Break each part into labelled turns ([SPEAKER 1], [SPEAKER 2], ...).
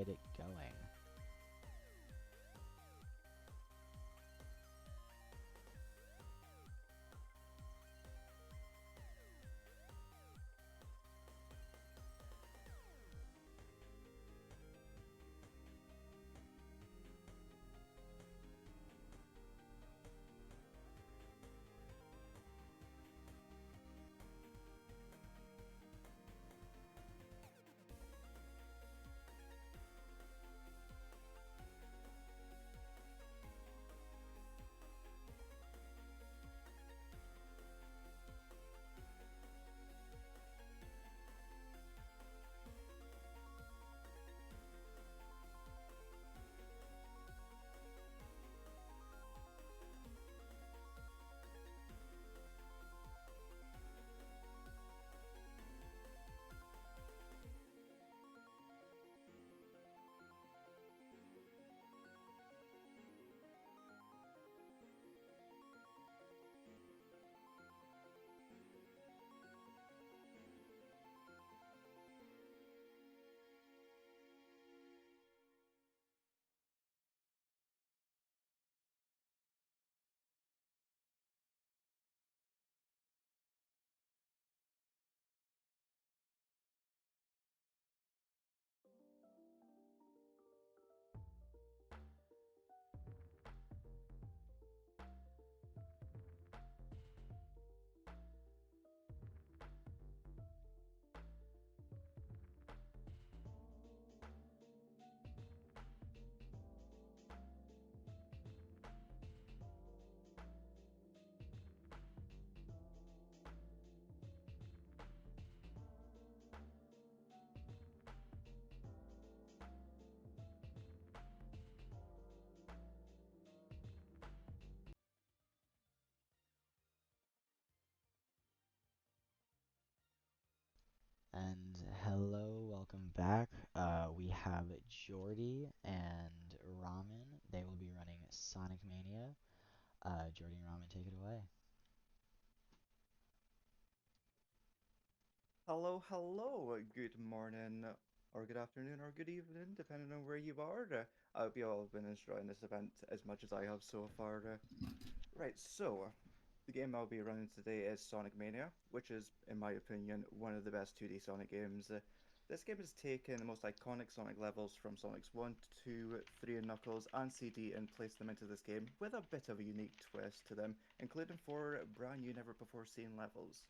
[SPEAKER 1] get it going. And hello, welcome back. We have Jordy and Ramen. They will be running Sonic Mania. Jordy and Ramen, take it away.
[SPEAKER 2] Hello, hello. Good morning, or good afternoon, or good evening, depending on where you are. I hope you all have been enjoying this event as much as I have so far. Right, so the game I'll be running today is Sonic Mania, which is, in my opinion, one of the best 2D Sonic games. This game has taken the most iconic Sonic levels from Sonic's 1, 2, 3, and Knuckles and CD and placed them into this game with a bit of a unique twist to them, including four brand new, never before seen levels.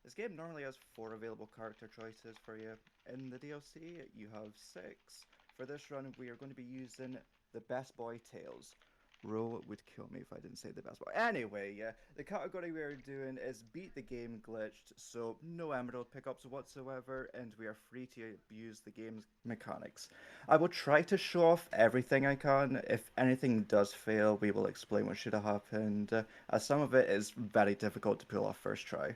[SPEAKER 2] This game normally has four available character choices for you. In the DLC, you have six. For this run, we are going to be using the Best Boy Tails. Ro would kill me if I didn't say the best boy. Anyway, yeah, the category we are doing is beat the game glitched, so no emerald pickups whatsoever, and we are free to use the game's mechanics. I will try to show off everything I can. If anything does fail, we will explain what should have happened, as some of it is very difficult to pull off first try.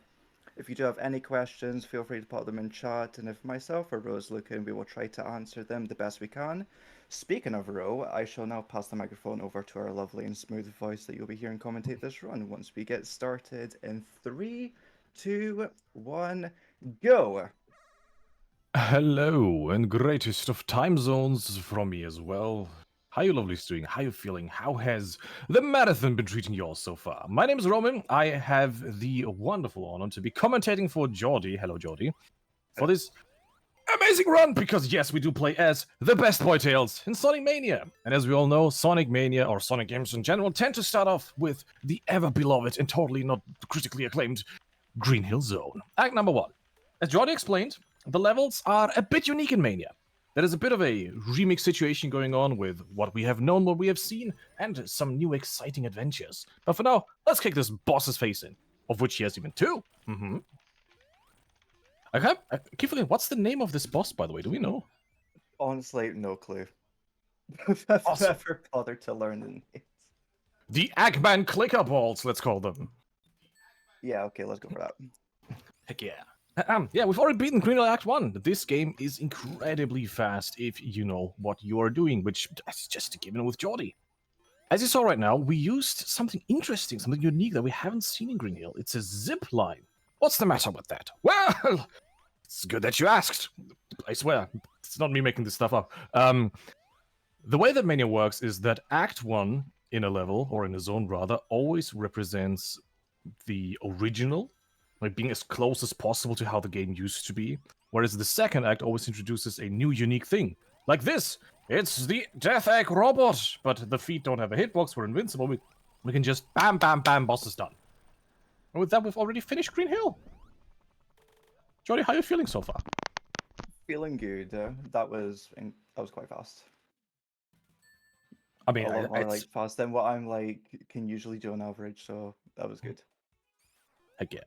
[SPEAKER 2] If you do have any questions, feel free to put them in chat, and if myself or Rose look in, we will try to answer them the best we can. Speaking of Ro, I shall now pass the microphone over to our lovely and smooth voice that you'll be hearing commentate this run once we get started in three, two, one, go!
[SPEAKER 3] Hello, and greatest of time zones from me as well. How you lovelies doing? How you feeling? How has the marathon been treating you all so far? My name is Roman. I have the wonderful honor to be commentating for Geordie. Hello, Geordie. For this amazing run, because yes, we do play as the best boy Tails in Sonic Mania. And as we all know, Sonic Mania, or Sonic games in general, tend to start off with the ever beloved and totally not critically acclaimed Green Hill Zone. Act number one. As Jordy explained, the levels are a bit unique in Mania. There is a bit of a remix situation going on with what we have known, what we have seen, and some new exciting adventures. But for now, let's kick this boss's face in, of which he has even two. I keep forgetting, what's the name of this boss, by the way? Do we know?
[SPEAKER 2] Honestly, no clue. I've
[SPEAKER 3] Awesome.
[SPEAKER 2] never bothered to learn the names.
[SPEAKER 3] The Eggman Clicker Balls, let's call them.
[SPEAKER 2] Yeah, okay, let's go for that.
[SPEAKER 3] Heck yeah. Yeah, we've already beaten Green Hill Act 1. This game is incredibly fast if you know what you are doing, which is just a given with Geordie. As you saw right now, we used something interesting, something unique that we haven't seen in Green Hill. It's a zip line. What's the matter with that? Well, It's good that you asked. I swear, it's not me making this stuff up. The way that Mania works is that Act 1 in a level, or in a zone rather, always represents the original, like being as close as possible to how the game used to be. Whereas the second act always introduces a new unique thing. Like this! It's the Death Egg robot! But the feet don't have a hitbox, we're invincible, we can just bam, bam, bam, boss is done. And with that, we've already finished Green Hill. Jody, how are you feeling so far?
[SPEAKER 2] Feeling good. That was quite fast.
[SPEAKER 3] I mean,
[SPEAKER 2] A lot more
[SPEAKER 3] it's...
[SPEAKER 2] like fast than what I'm like can usually do on average. So that was good.
[SPEAKER 3] Heck yeah.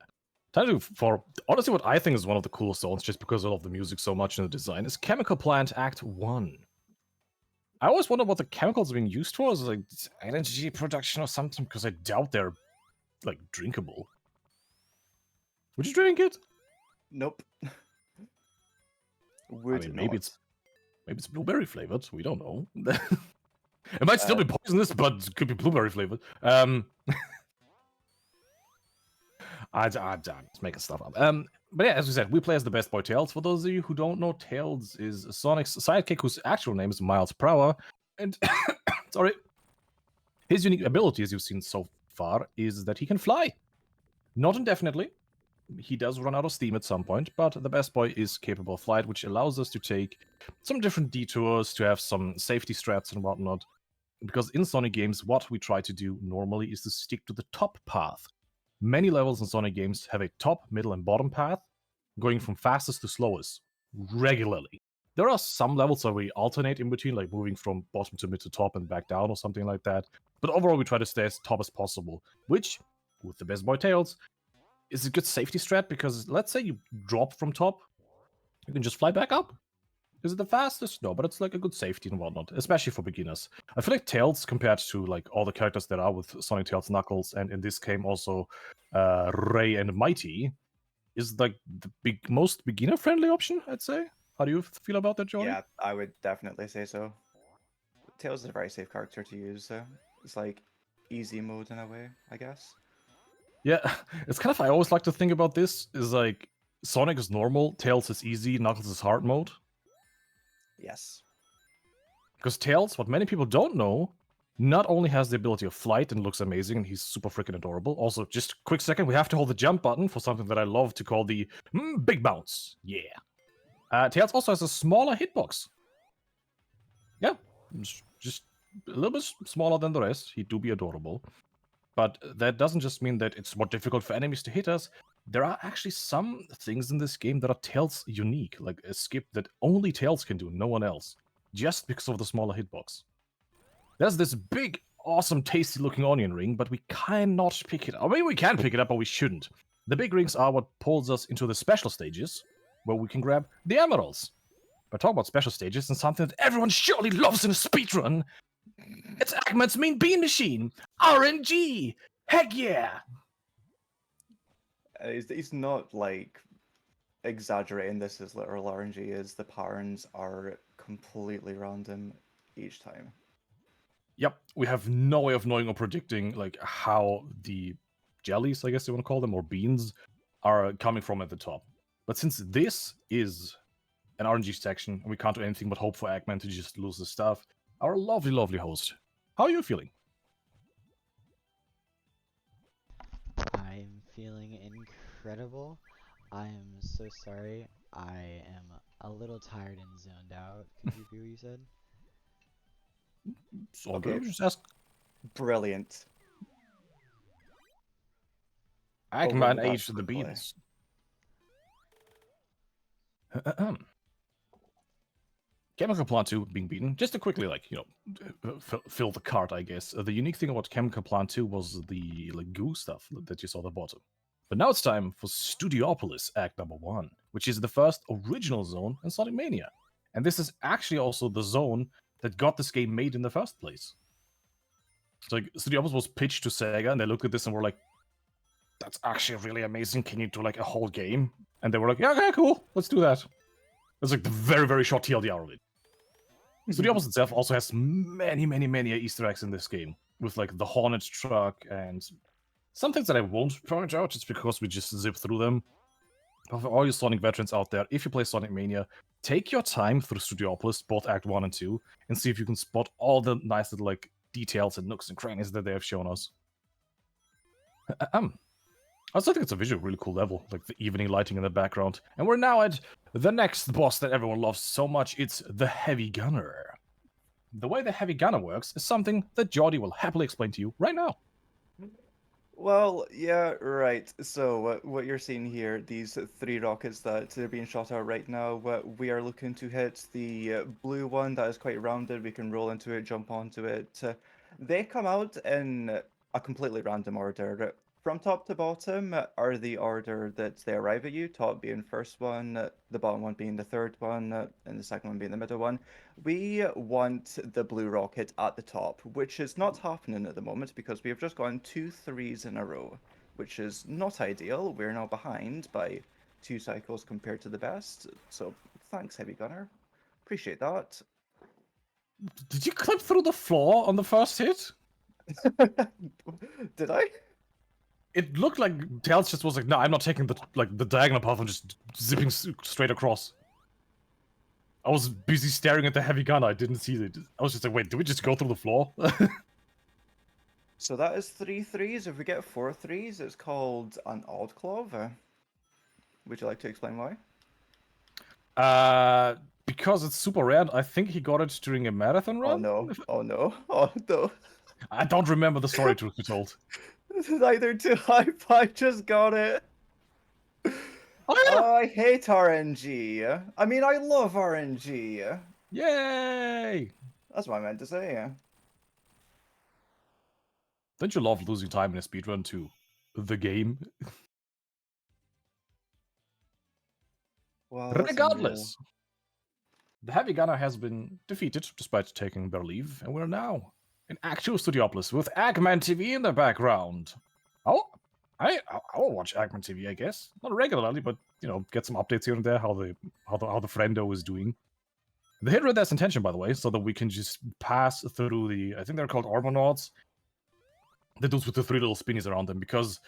[SPEAKER 3] Time to for honestly what I think is one of the coolest zones, just because I love the music so much and the design, is Chemical Plant Act 1. I always wonder what the chemicals are being used for. Is it like energy production or something? Because I doubt they're like drinkable. Would you drink it?
[SPEAKER 2] Nope.
[SPEAKER 3] I
[SPEAKER 2] Would
[SPEAKER 3] mean,
[SPEAKER 2] not.
[SPEAKER 3] maybe it's blueberry flavored. We don't know. It might still be poisonous, but it could be blueberry flavored. I'm just making stuff up. But yeah, as we said, we play as the best boy Tails. For those of you who don't know, Tails is Sonic's sidekick, whose actual name is Miles Prower. And sorry, his unique ability, as you've seen so far, is that he can fly. Not indefinitely. He does run out of steam at some point, but the best boy is capable of flight, which allows us to take some different detours, to have some safety strats and whatnot. Because in Sonic games, what we try to do normally is to stick to the top path. Many levels in Sonic games have a top, middle, and bottom path, going from fastest to slowest, regularly. There are some levels where we alternate in between, like moving from bottom to mid to top and back down or something like that. But overall, we try to stay as top as possible, which, with the best boy Tails, is a good safety strat, because let's say you drop from top, you can just fly back up. Is it the fastest? No, but it's like a good safety and whatnot, especially for beginners. I feel like Tails, compared to like all the characters that are with Sonic, Tails, Knuckles, and in this game also Ray and Mighty, is like the most beginner-friendly option, I'd say. How do you feel about that, Jordy?
[SPEAKER 2] Yeah, I would definitely say so. Tails is a very safe character to use. It's like easy mode in a way, I guess.
[SPEAKER 3] Yeah, it's kind of, I always like to think about this, is like, Sonic is normal, Tails is easy, Knuckles is hard mode.
[SPEAKER 2] Yes.
[SPEAKER 3] Because Tails, what many people don't know, not only has the ability of flight and looks amazing, and he's super freaking adorable. Also, just quick second, we have to hold the jump button for something that I love to call the big bounce. Yeah. Tails also has a smaller hitbox. Yeah, just a little bit smaller than the rest. He do be adorable. But that doesn't just mean that it's more difficult for enemies to hit us. There are actually some things in this game that are Tails unique, like a skip that only Tails can do, no one else, just because of the smaller hitbox. There's this big, awesome, tasty-looking onion ring, but we cannot pick it up. I mean, we can pick it up, but we shouldn't. The big rings are what pulls us into the special stages, where we can grab the emeralds. But talk about special stages and something that everyone surely loves in a speedrun. It's Eggman's Mean Bean Machine! RNG! Heck yeah!
[SPEAKER 2] He's not like exaggerating this as literal RNG is. The patterns are completely random each time.
[SPEAKER 3] Yep, we have no way of knowing or predicting like how the jellies, I guess you want to call them, or beans, are coming from at the top. But since this is an RNG section, and we can't do anything but hope for Eggman to just lose the stuff, our lovely, lovely host, how are you feeling?
[SPEAKER 1] I'm feeling incredible. I am so sorry. I am a little tired and zoned out. Could you repeat what you said?
[SPEAKER 3] So
[SPEAKER 2] Okay.
[SPEAKER 3] just ask
[SPEAKER 2] Brilliant.
[SPEAKER 3] Eggman
[SPEAKER 2] that
[SPEAKER 3] age the
[SPEAKER 2] quickly.
[SPEAKER 3] beans. Chemical Plant 2 being beaten. Just to quickly, like, fill the cart, I guess. The unique thing about Chemical Plant 2 was the like goo stuff that you saw at the bottom. But now it's time for Studiopolis Act number 1, which is the first original zone in Sonic Mania. And this is actually also the zone that got this game made in the first place. So like, Studiopolis was pitched to Sega, and they looked at this and were like, that's actually really amazing. Can you do like a whole game? And they were like, yeah, okay, cool. Let's do that. It's like the very, very short TLDR of it. Studiopolis itself also has many, many, many Easter eggs in this game, with like the Hornet truck and some things that I won't point out just because we just zip through them. But for all you Sonic veterans out there, if you play Sonic Mania, take your time through Studiopolis, both Act 1 and 2, and see if you can spot all the nice little like details and nooks and crannies that they have shown us. I also think it's a visually really cool level, like the evening lighting in the background. And we're now at the next boss that everyone loves so much. It's the Heavy Gunner. The way the Heavy Gunner works is something that Jordy will happily explain to you right now.
[SPEAKER 2] Well, yeah, right. So, what you're seeing here, these three rockets that are being shot out right now, we are looking to hit the blue one that is quite rounded. We can roll into it, jump onto it. They come out in a completely random order. From top to bottom are the order that they arrive at you, top being first one, the bottom one being the third one, and the second one being the middle one. We want the blue rocket at the top, which is not happening at the moment because we have just gone 2 3s in a row, which is not ideal. We're now behind by 2 cycles compared to the best. So thanks, Heavy Gunner. Appreciate that.
[SPEAKER 3] Did you clip through the floor on the first hit?
[SPEAKER 2] Did I?
[SPEAKER 3] It looked like Tails just was like, no, I'm not taking the diagonal path. I'm just zipping straight across. I was busy staring at the Heavy Gunner. I didn't see it. I was just like, wait, did we just go through the floor?
[SPEAKER 2] So that is 3 3s. If we get 4 3s, it's called an odd clove. Would you like to explain why?
[SPEAKER 3] Because it's super rare. I think he got it during a marathon run.
[SPEAKER 2] Oh no! Oh no! Oh no!
[SPEAKER 3] I don't remember the story, truth be told.
[SPEAKER 2] Neither do I. I just got it.
[SPEAKER 3] Oh yeah!
[SPEAKER 2] I hate RNG. I mean, I love RNG.
[SPEAKER 3] Yay!
[SPEAKER 2] That's what I meant to say.
[SPEAKER 3] Don't you love losing time in a speedrun to the game?
[SPEAKER 2] Well, that's unreal.
[SPEAKER 3] Regardless, the Heavy Gunner has been defeated despite taking their leave, and we're now in actual Studiopolis with Eggman TV in the background. Oh, I'll watch Eggman TV, I guess. Not regularly, but you know, get some updates here and there how the friendo is doing. The hit rate has intention, by the way, so that we can just pass through the, I think they're called Armonauts, the dudes with the three little spinnies around them, because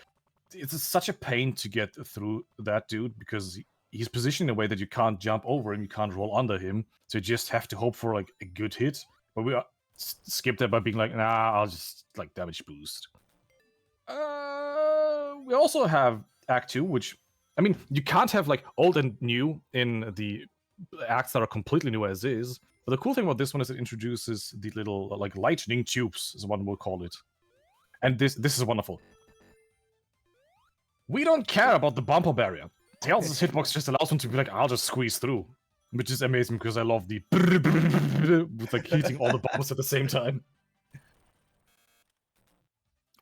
[SPEAKER 3] it's such a pain to get through that dude because he's positioned in a way that you can't jump over him, you can't roll under him, so you just have to hope for like a good hit. But we skipped that by being like, nah, I'll just like damage boost. We also have Act 2, which, I mean, you can't have like old and new in the acts that are completely new as is. But the cool thing about this one is it introduces the little like lightning tubes, as one will call it. And this is wonderful. We don't care about the bumper barrier. Tails' hitbox just allows him to be like, I'll just squeeze through. Which is amazing because I love the with like hitting all the bumpers at the same time.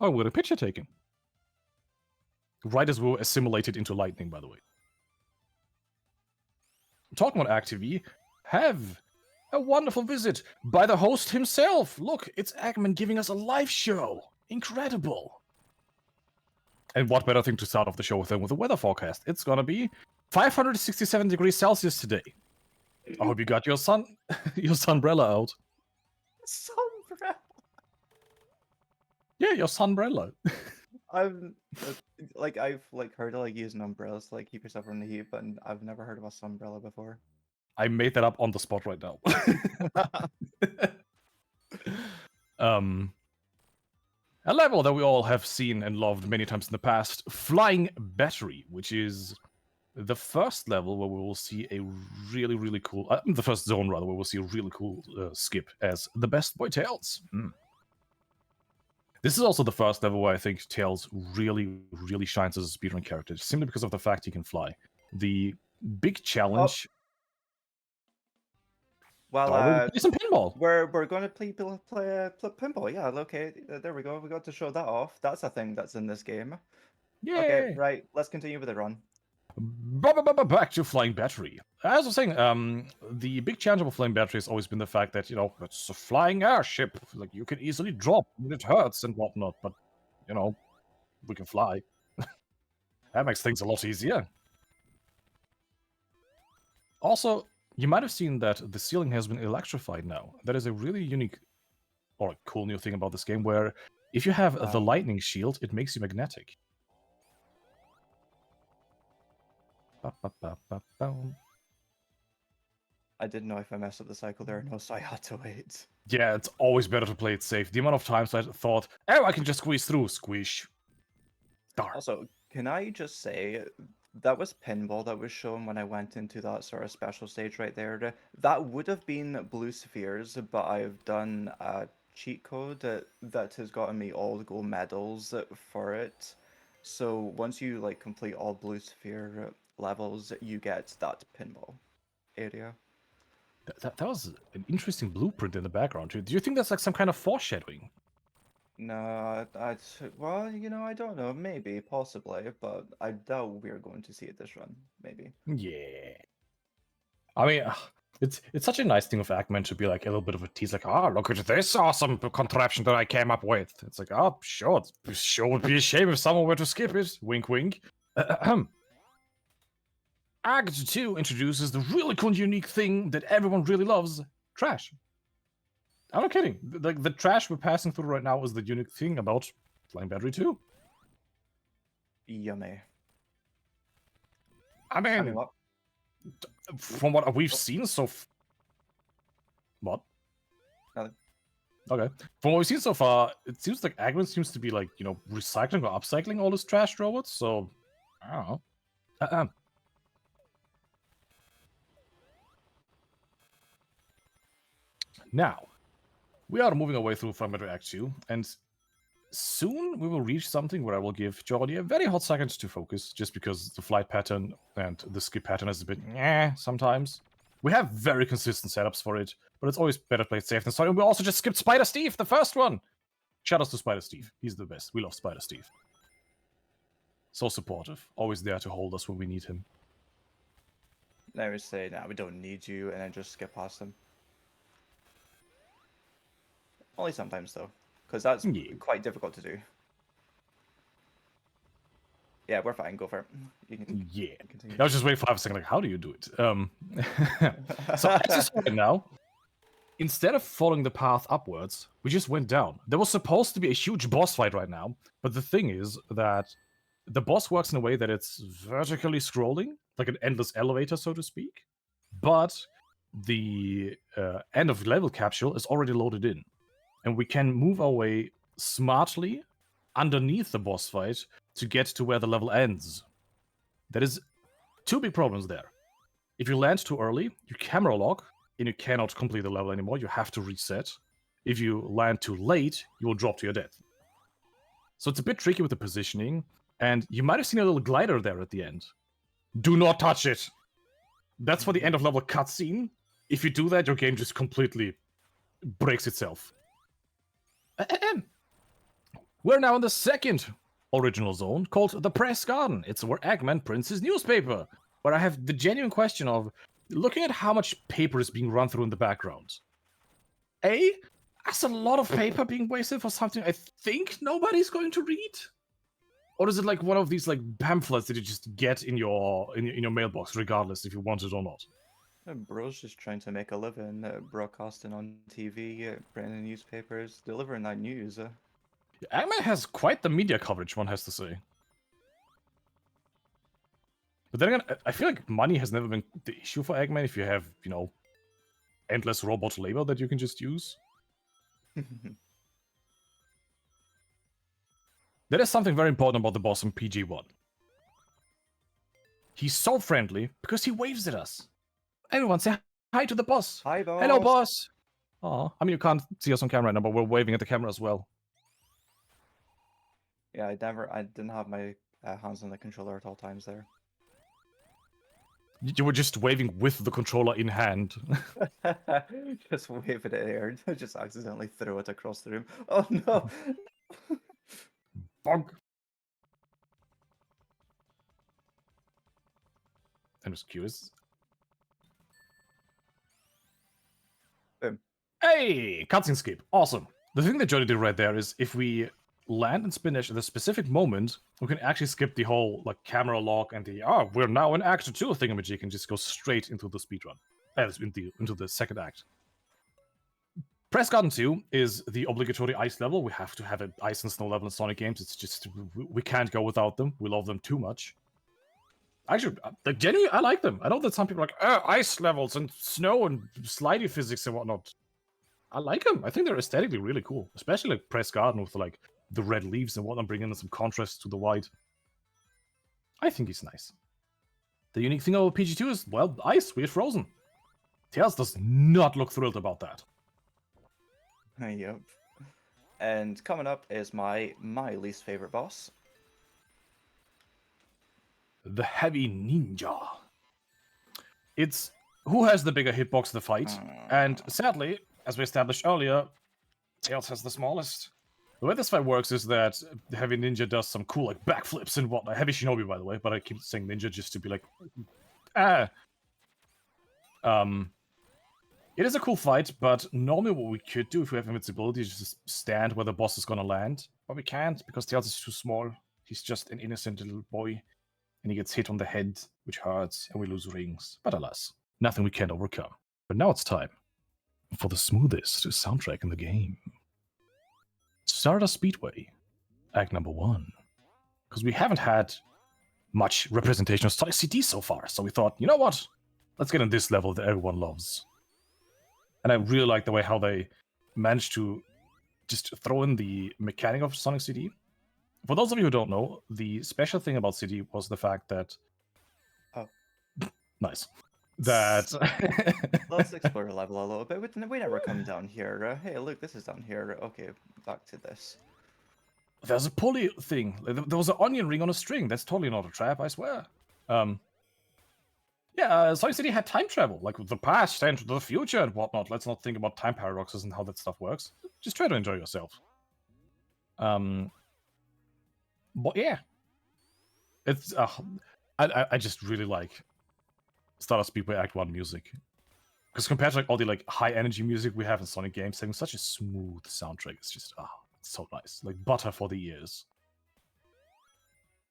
[SPEAKER 3] Oh, we're a picture taking. Right as we were assimilated into lightning, by the way. Talking about ActTV, have a wonderful visit by the host himself. Look, it's Eggman giving us a live show. Incredible. And what better thing to start off the show than with a weather forecast? It's gonna be 567 degrees Celsius today. I hope you got your your sunbrella out.
[SPEAKER 2] Sunbrella.
[SPEAKER 3] Yeah, your sunbrella.
[SPEAKER 2] I've I've heard of like using umbrellas to like keep yourself from the heat, but I've never heard of a sunbrella before.
[SPEAKER 3] I made that up on the spot right now. A level that we all have seen and loved many times in the past, Flying Battery, which is the first level where we will see a really, really cool, the first zone rather, where we'll see a really cool skip as the best boy Tails. This is also the first level where I think Tails really, really shines as a speedrun character, simply because of the fact he can fly. The big challenge.
[SPEAKER 2] Well,
[SPEAKER 3] play some pinball.
[SPEAKER 2] we're going to play pinball. Yeah, okay, there we go. We got to show that off. That's a thing that's in this game.
[SPEAKER 3] Yay!
[SPEAKER 2] Okay, right. Let's continue with the run.
[SPEAKER 3] Back to Flying Battery. As I was saying, the big challenge of a Flying Battery has always been the fact that, you know, it's a flying airship. Like, you can easily drop when it hurts and whatnot, but, you know, we can fly. That makes things a lot easier. Also, you might have seen that the ceiling has been electrified now. That is a really unique or cool new thing about this game, where if you have the lightning shield, it makes you magnetic. Ba, ba, ba, ba, bum.
[SPEAKER 2] I didn't know if I messed up the cycle there. No, so I had to wait.
[SPEAKER 3] Yeah, it's always better to play it safe. The amount of times I thought, oh, I can just squeeze through. Squish. Darn.
[SPEAKER 2] Also, can I just say that was pinball that was shown when I went into that sort of special stage right there. That would have been blue spheres, but I've done a cheat code that has gotten me all the gold medals for it. So once you like complete all blue sphere levels, you get that pinball area.
[SPEAKER 3] That was an interesting blueprint in the background, too. Do you think that's like some kind of foreshadowing?
[SPEAKER 2] No, well, I don't know. Maybe, possibly, but I doubt we're going to see it this run. Maybe.
[SPEAKER 3] Yeah. I mean, it's such a nice thing of Eggman to be like a little bit of a tease, like, oh, look at this awesome contraption that I came up with. It's like, oh, sure, it sure would be a shame if someone were to skip it. Wink, wink. Act 2 introduces the really cool, unique thing that everyone really loves: trash. I'm not kidding. The trash we're passing through right now is the unique thing about Flying Battery 2.
[SPEAKER 2] Yummy.
[SPEAKER 3] I
[SPEAKER 2] I mean,
[SPEAKER 3] mean,
[SPEAKER 2] what?
[SPEAKER 3] from what we've seen so what?
[SPEAKER 2] Nothing.
[SPEAKER 3] Okay. From what we've seen so far, it seems like Eggman seems to be like, recycling or upcycling all his trash robots, so I don't know. Now, we are moving away through Flying Battery Act 2, and soon we will reach something where I will give Jordy a very hot second to focus, just because the flight pattern and the skip pattern is a bit sometimes. We have very consistent setups for it, but it's always better played safe than sorry. And we also just skipped Spider Steve, the first one! Shoutouts to Spider Steve. He's the best. We love Spider Steve. So supportive. Always there to hold us when we need him.
[SPEAKER 2] Never say, nah, we don't need you, and then just skip past them. Only sometimes, though, because that's
[SPEAKER 3] Yeah.
[SPEAKER 2] quite difficult to do. Yeah, we're fine. Go for it. You can
[SPEAKER 3] Yeah.
[SPEAKER 2] continue.
[SPEAKER 3] I was just waiting for a second, like, how do you do it? So as you saw right now, instead of following the path upwards, we just went down. There was supposed to be a huge boss fight right now, but the thing is that the boss works in a way that it's vertically scrolling, like an endless elevator, so to speak. But the end of level capsule is already loaded in, and we can move our way smartly underneath the boss fight to get to where the level ends. There is two big problems there. If you land too early, you camera lock, and you cannot complete the level anymore. You have to reset. If you land too late, you will drop to your death. So it's a bit tricky with the positioning, and you might have seen a little glider there at the end. Do not touch it! That's for the end of level cutscene. If you do that, your game just completely breaks itself. We're now in the second original zone, called the Press Garden. It's where Eggman prints his newspaper. Where I have the genuine question of, looking at how much paper is being run through in the background. That's a lot of paper being wasted for something I think nobody's going to read? Or is it like one of these like pamphlets that you just get in your mailbox, regardless if you want it or not?
[SPEAKER 2] Bro's just trying to make a living, broadcasting on TV, printing newspapers, delivering that news.
[SPEAKER 3] Eggman has quite the media coverage, one has to say. But then again, I feel like money has never been the issue for Eggman if you have, endless robot labor that you can just use. There is something very important about the boss in PG-1. He's so friendly because he waves at us. Everyone say hi to the boss.
[SPEAKER 2] Hi, boss.
[SPEAKER 3] Hello, boss. Oh, I mean, you can't see us on camera right now, but we're waving at the camera as well.
[SPEAKER 2] Yeah, I didn't have my hands on the controller at all times there.
[SPEAKER 3] You were just waving with the controller in hand.
[SPEAKER 2] Just wave it in the air, just accidentally throw it across the room. Oh no!
[SPEAKER 3] Bonk. I'm just curious.
[SPEAKER 2] Boom.
[SPEAKER 3] Hey, cutscene skip. Awesome. The thing that Jody did right there is if we land and spinach at a specific moment, we can actually skip the whole like camera lock and the we're now in Act 2 thingamajig and just go straight into the speedrun. Into the second act. Press Garden 2 is the obligatory ice level. We have to have an ice and snow level in Sonic games. It's just we can't go without them. We love them too much. Actually, like genuinely, I like them. I know that some people are like ice levels and snow and slidey physics and whatnot. I like them. I think they're aesthetically really cool, especially like Press Garden with like the red leaves and whatnot, bringing in some contrast to the white. I think it's nice. The unique thing about PG2 is, well, ice, we're frozen. Tails does not look thrilled about that.
[SPEAKER 2] Yep. And coming up is my least favorite boss.
[SPEAKER 3] The Heavy Ninja. It's who has the bigger hitbox in the fight, and sadly, as we established earlier, Tails has the smallest. The way this fight works is that the Heavy Ninja does some cool like backflips and whatnot. Heavy Shinobi, by the way, but I keep saying ninja just to be like, ah. It is a cool fight, but normally what we could do if we have invincibility is just stand where the boss is gonna land. But we can't because Tails is too small. He's just an innocent little boy. And he gets hit on the head, which hurts, and we lose rings. But alas, nothing we can't overcome. But now it's time for the smoothest soundtrack in the game. Stardust Speedway, Act number 1. Because we haven't had much representation of Sonic CD so far, so we thought, you know what? Let's get in this level that everyone loves. And I really like the way how they managed to just throw in the mechanic of Sonic CD. For those of you who don't know, the special thing about CD was the fact that...
[SPEAKER 2] Oh.
[SPEAKER 3] Nice. That...
[SPEAKER 2] Let's explore the level a little bit. We never come down here. Hey, look, this is down here. Okay, back to this.
[SPEAKER 3] There's a pulley thing. There was an onion ring on a string. That's totally not a trap, I swear. Sonic CD had time travel, like the past and the future and whatnot. Let's not think about time paradoxes and how that stuff works. Just try to enjoy yourself. But yeah, it's I just really like Stardust Speedway Act 1 music. Because compared to like all the like high energy music we have in Sonic games, having such a smooth soundtrack, it's just it's so nice. Like butter for the ears.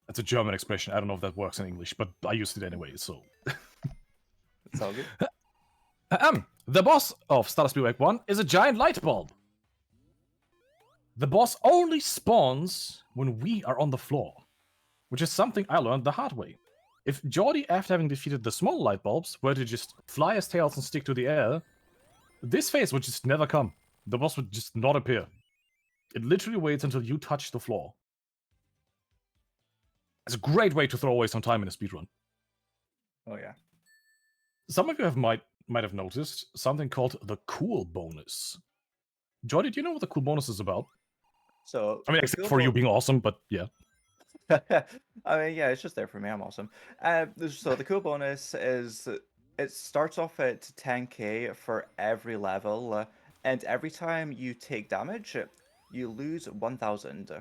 [SPEAKER 3] That's a German expression. I don't know if that works in English, but I used it anyway, so.
[SPEAKER 2] It's all good.
[SPEAKER 3] The boss of Stardust Speedway Act 1 is a giant light bulb. The boss only spawns when we are on the floor, which is something I learned the hard way. If Geordie, after having defeated the small light bulbs, were to just fly his tails and stick to the air, this phase would just never come. The boss would just not appear. It literally waits until you touch the floor. It's a great way to throw away some time in a speedrun.
[SPEAKER 2] Oh yeah.
[SPEAKER 3] Some of you might have noticed something called the cool bonus. Geordie, do you know what the cool bonus is about?
[SPEAKER 2] So
[SPEAKER 3] I mean, except for you being awesome, but yeah.
[SPEAKER 2] I mean, yeah, it's just there for me. I'm awesome. So the cool bonus is it starts off at 10k for every level, and every time you take damage, you lose 1000.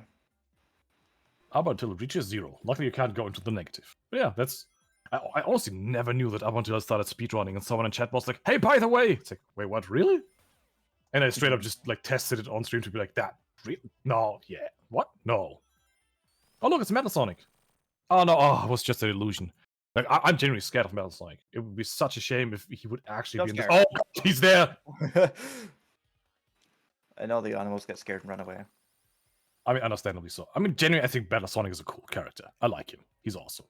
[SPEAKER 3] Up until it reaches 0. Luckily, you can't go into the negative. But yeah, that's... I honestly never knew that up until I started speedrunning and someone in chat was like, hey, by the way! It's like, wait, what, really? And I straight up just like tested it on stream to be like, that, really? No, yeah, what? No. Oh, look, it's Metal Sonic. Oh, no, it was just an illusion. Like, I'm genuinely scared of Metal Sonic. It would be such a shame if he would actually be in this. Oh, God, he's there!
[SPEAKER 2] And all the animals get scared and run away.
[SPEAKER 3] I mean, understandably so. I mean, genuinely, I think Metal Sonic is a cool character. I like him. He's awesome.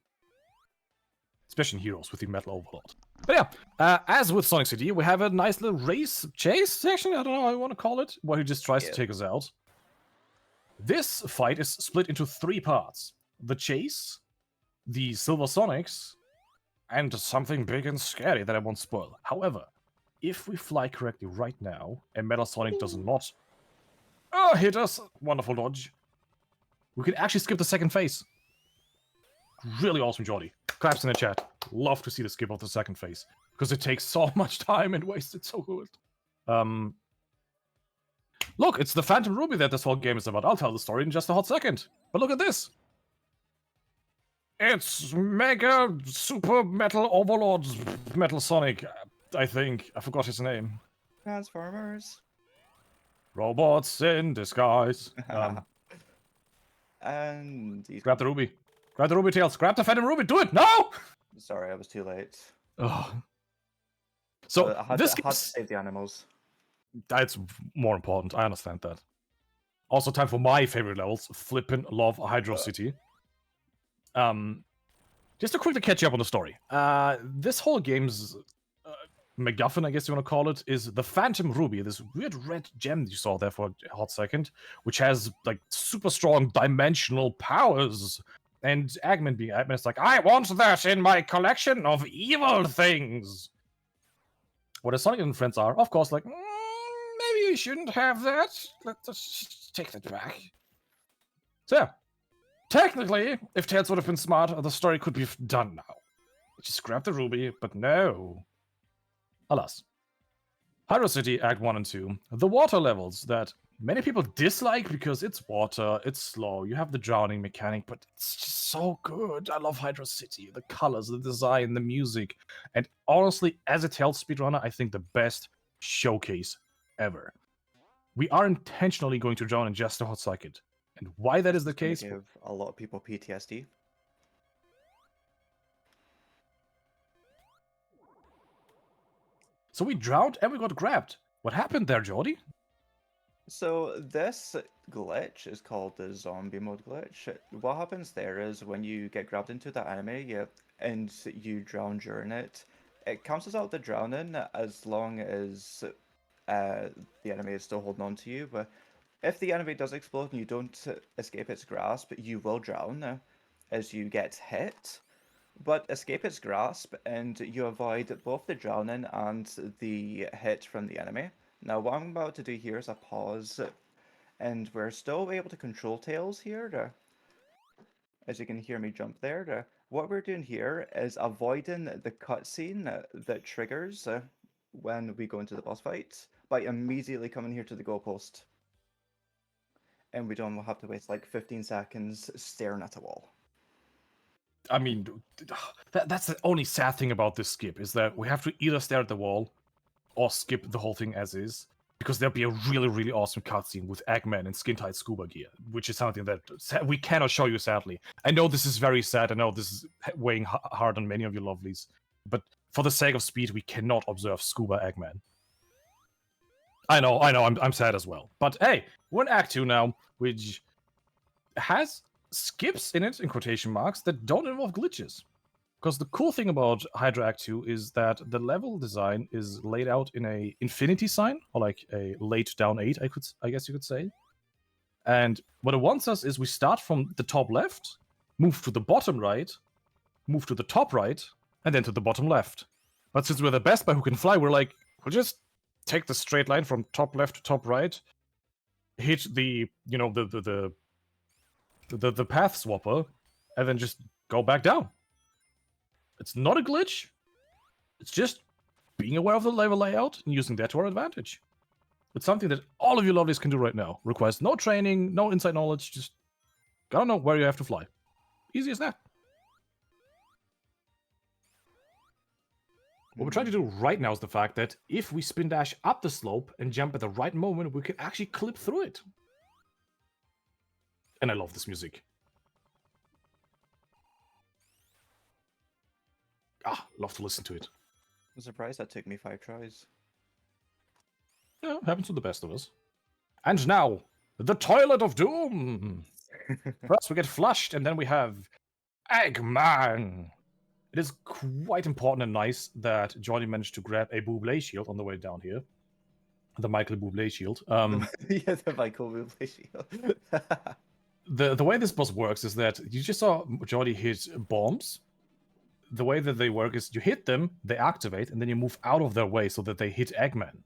[SPEAKER 3] Especially in Heroes with the Metal Overlord. But yeah, as with Sonic CD, we have a nice little race chase section, I don't know how you want to call it, where he just tries to take us out. This fight is split into 3 parts. The chase, the Silver Sonics, and something big and scary that I won't spoil. However, if we fly correctly right now, and Metal Sonic does not hit us, wonderful dodge, we can actually skip the second phase. Really awesome, Jordy. Claps in the chat. Love to see the skip of the second phase, because it takes so much time and wasted so good. Look, it's the Phantom Ruby that this whole game is about. I'll tell the story in just a hot second. But look at this. It's Mega Super Metal Overlord Metal Sonic, I think. I forgot his name.
[SPEAKER 2] Transformers.
[SPEAKER 3] Robots in disguise.
[SPEAKER 2] And he's...
[SPEAKER 3] Grab the ruby. Grab the ruby tails. Grab the Phantom Ruby. Do it. No!
[SPEAKER 2] Sorry, I was too late.
[SPEAKER 3] Oh. So
[SPEAKER 2] I had to save the animals.
[SPEAKER 3] That's more important. I understand that. Also, time for my favorite levels. Flippin' love Hydro City. just to quickly catch you up on the story. This whole game's MacGuffin, I guess you want to call it, is the Phantom Ruby, this weird red gem you saw there for a hot second, which has like super strong dimensional powers. And Eggman being Eggman is like, I want that in my collection of evil things. What his Sonic and friends are, of course, like, maybe you shouldn't have that. Let's take that back. So yeah, technically, if Tails would have been smart, the story could be done now. Just grab the ruby, but no. Alas. Hyrule City Act 1 and 2. The water levels that many people dislike because it's water, it's slow, you have the drowning mechanic, but it's just so good. I love Hydro City, the colors, the design, the music, and honestly, as a Tales speedrunner, I think the best showcase ever. We are intentionally going to drown in just a hot second. And why that is the
[SPEAKER 2] It's gonna
[SPEAKER 3] case?
[SPEAKER 2] give a lot of people PTSD.
[SPEAKER 3] So we drowned and we got grabbed. What happened there, Jordy?
[SPEAKER 2] So this glitch is called the zombie mode glitch. What happens there is when you get grabbed into the anime, and you drown during it, it cancels out the drowning as long as the enemy is still holding on to you. But if the enemy does explode and you don't escape its grasp, you will drown as you get hit. But escape its grasp and you avoid both the drowning and the hit from the enemy. Now, what I'm about to do here is a pause, and we're still able to control Tails here. As you can hear me jump there. What we're doing here is avoiding the cutscene that triggers when we go into the boss fight by immediately coming here to the goalpost. And we don't have to waste like 15 seconds staring at a wall.
[SPEAKER 3] I mean, that's the only sad thing about this skip, is that we have to either stare at the wall or skip the whole thing as is, because there'll be a really, really awesome cutscene with Eggman in skin-tight scuba gear, which is something that we cannot show you, sadly. I know this is very sad, I know this is weighing hard on many of you lovelies, but for the sake of speed, we cannot observe scuba Eggman. I know, I'm sad as well. But hey, we're in Act 2 now, which has skips in it, in quotation marks, that don't involve glitches. Because the cool thing about Hydra Act 2 is that the level design is laid out in a infinity sign, or like a laid down 8, I guess you could say. And what it wants us is we start from the top left, move to the bottom right, move to the top right, and then to the bottom left. But since we're the best by who can fly, we're like, we'll just take the straight line from top left to top right, hit the, you know, the path swapper, and then just go back down. It's not a glitch. It's just being aware of the level layout and using that to our advantage. It's something that all of you lovelies can do right now. Requires no training, no inside knowledge, just gotta know where you have to fly. Easy as that. What we're trying to do right now is the fact that if we spin dash up the slope and jump at the right moment, we can actually clip through it. And I love this music. Love to listen to it.
[SPEAKER 2] I'm surprised that took me 5 tries.
[SPEAKER 3] Yeah, happens to the best of us. And now, the Toilet of Doom! First, we get flushed, and then we have Eggman! It is quite important and nice that Johnny managed to grab a Bublé shield on the way down here. The Michael Bublé shield.
[SPEAKER 2] Yeah, the Michael Bublé shield.
[SPEAKER 3] The way this boss works is that you just saw Johnny hit bombs. The way that they work is you hit them, they activate, and then you move out of their way so that they hit Eggman.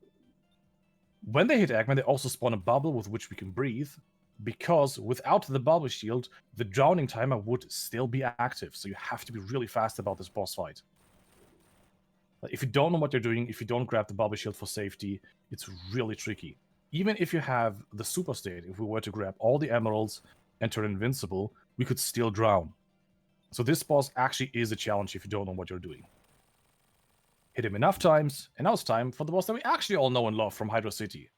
[SPEAKER 3] When they hit Eggman, they also spawn a bubble with which we can breathe, because without the bubble shield, the drowning timer would still be active, so you have to be really fast about this boss fight. If you don't know what you're doing, if you don't grab the bubble shield for safety, it's really tricky. Even if you have the super state, if we were to grab all the emeralds and turn invincible, we could still drown. So this boss actually is a challenge if you don't know what you're doing. Hit him enough times, and now it's time for the boss that we actually all know and love from Hydro City.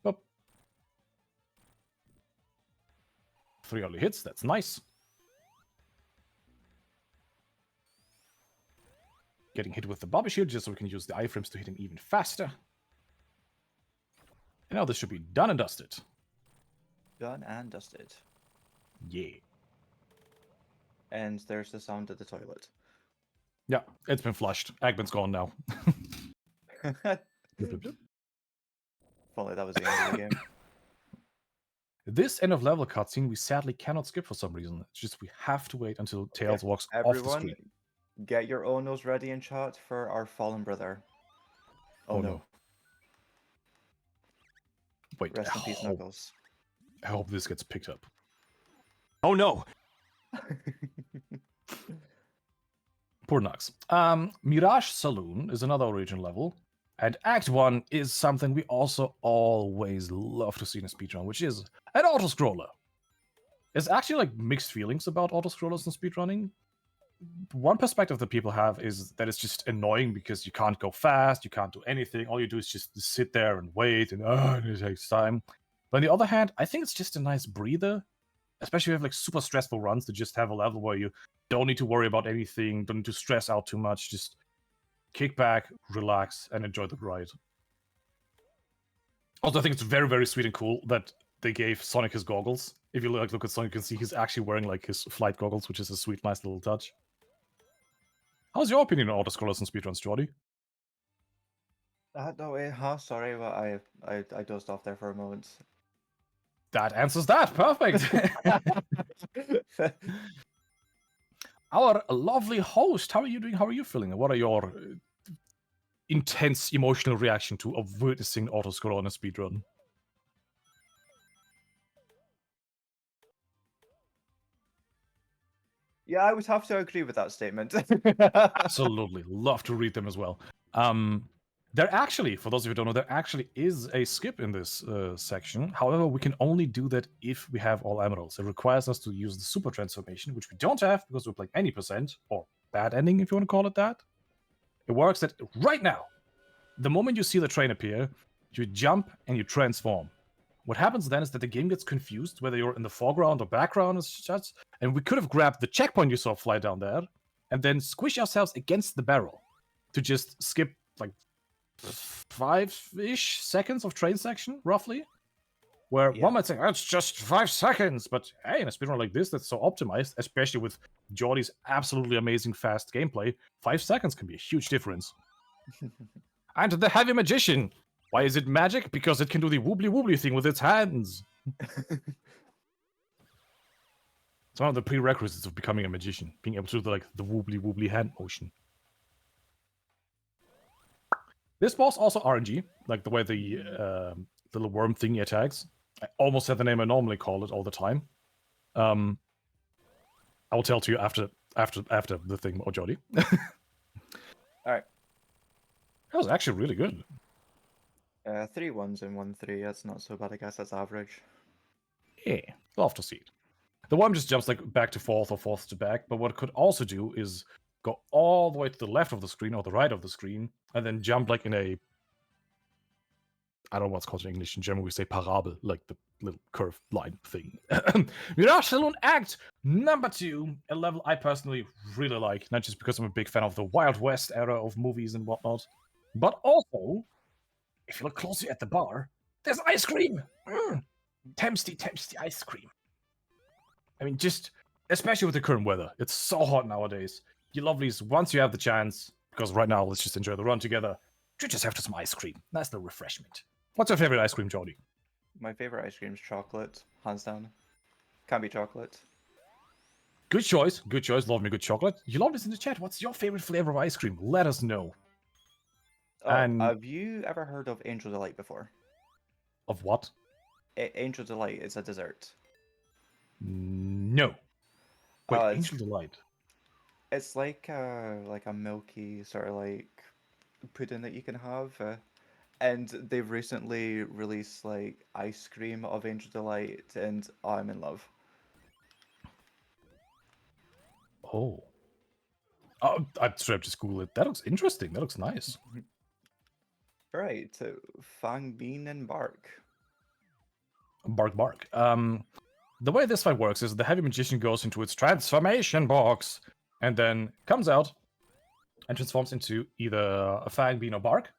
[SPEAKER 3] Up. 3 early hits, that's nice. Getting hit with the bubble shield just so we can use the iframes to hit him even faster. And now this should be done and dusted.
[SPEAKER 2] Done and dusted.
[SPEAKER 3] Yeah.
[SPEAKER 2] And there's the sound of the toilet.
[SPEAKER 3] Yeah, it's been flushed. Eggman's gone now.
[SPEAKER 2] If only that was the end of the game.
[SPEAKER 3] This end of level cutscene we sadly cannot skip for some reason. It's just we have to wait until Tails
[SPEAKER 2] Okay,
[SPEAKER 3] walks off the
[SPEAKER 2] everyone,
[SPEAKER 3] screen.
[SPEAKER 2] get your Onos ready in chat for our fallen brother. Oh, no.
[SPEAKER 3] Wait,
[SPEAKER 2] Rest in peace, Knuckles.
[SPEAKER 3] I hope this gets picked up.
[SPEAKER 4] Oh no!
[SPEAKER 3] Poor Nux. Mirage Saloon is another origin level, and Act 1 is something we also always love to see in a speedrun, which is an auto-scroller. There's actually like mixed feelings about auto-scrollers and speedrunning. One perspective that people have is that it's just annoying because you can't go fast, you can't do anything, all you do is just sit there and wait, and it takes time. But on the other hand, I think it's just a nice breather, especially if you have like super stressful runs to just have a level where you don't need to worry about anything, don't need to stress out too much, just kick back, relax, and enjoy the ride. Also, I think it's very, very sweet and cool that they gave Sonic his goggles. If you look at Sonic, you can see he's actually wearing like his flight goggles, which is a sweet, nice little touch. How's your opinion on autoscrollers and speedruns, Jordy?
[SPEAKER 2] No, sorry, but I dozed off there for a moment.
[SPEAKER 3] That answers that. Perfect. Our lovely host, how are you doing? How are you feeling? What are your intense emotional reaction to witnessing autoscroll on a speedrun?
[SPEAKER 2] Yeah, I would have to agree with that statement.
[SPEAKER 3] Absolutely. Love to read them as well. There actually, for those of you who don't know, there actually is a skip in this section. However, we can only do that if we have all emeralds. It requires us to use the super transformation, which we don't have because we're playing any percent, or bad ending if you want to call it that. It works that right now, the moment you see the train appear, you jump and you transform. What happens then is that the game gets confused whether you're in the foreground or background, and we could have grabbed the checkpoint you saw fly down there and then squish ourselves against the barrel to just skip like 5-ish seconds of train section, roughly. Where one might say, that's just 5 seconds, but hey, in a speedrun like this that's so optimized, especially with Jordy's absolutely amazing fast gameplay, 5 seconds can be a huge difference. And the Heavy Magician. Why is it magic? Because it can do the woobly woobly thing with its hands. It's one of the prerequisites of becoming a magician, being able to do like the woobly woobly hand motion. This boss also RNG, like the way the little worm thingy attacks. I almost said the name I normally call it all the time. I will tell to you after the thing, Jody.
[SPEAKER 2] All right.
[SPEAKER 3] That was actually really good.
[SPEAKER 2] 3 1s and 1 3. That's not so bad. I guess that's average.
[SPEAKER 3] Yeah, love to see it. The worm just jumps like back to fourth or fourth to back, but what it could also do is go all the way to the left of the screen or the right of the screen, and then jump like in a, I don't know what's called in English. In German, we say Parabel, like the little curved line thing. Mirage Saloon Act number 2, a level I personally really like, not just because I'm a big fan of the Wild West era of movies and whatnot, but also, if you look closely at the bar, there's ice cream! Tempsty ice cream. I mean, just, especially with the current weather, it's so hot nowadays. You lovelies, once you have the chance, because right now, let's just enjoy the run together, you just have to some ice cream. Nice little refreshment. What's your favorite ice cream, Jody?
[SPEAKER 2] My favorite ice cream is chocolate, hands down. Can't be chocolate.
[SPEAKER 3] Good choice. Good choice. Love me good chocolate. You love this in the chat. What's your favorite flavor of ice cream? Let us know.
[SPEAKER 2] Oh,
[SPEAKER 3] And-
[SPEAKER 2] have you ever heard of Angel Delight before?
[SPEAKER 3] Of what?
[SPEAKER 2] Angel Delight is a dessert.
[SPEAKER 3] No. Wait,
[SPEAKER 2] It's-
[SPEAKER 3] Angel Delight.
[SPEAKER 2] It's like a milky sort of like pudding that you can have, and they've recently released like ice cream of Angel Delight, and I'm in love.
[SPEAKER 3] Oh. I'd straight up just Google it. That looks interesting. That looks nice.
[SPEAKER 2] Right, so Fang Bean and Bark.
[SPEAKER 3] Bark. The way this fight works is the Heavy Magician goes into its transformation box and then comes out and transforms into either a Fang, Bean, or Bark.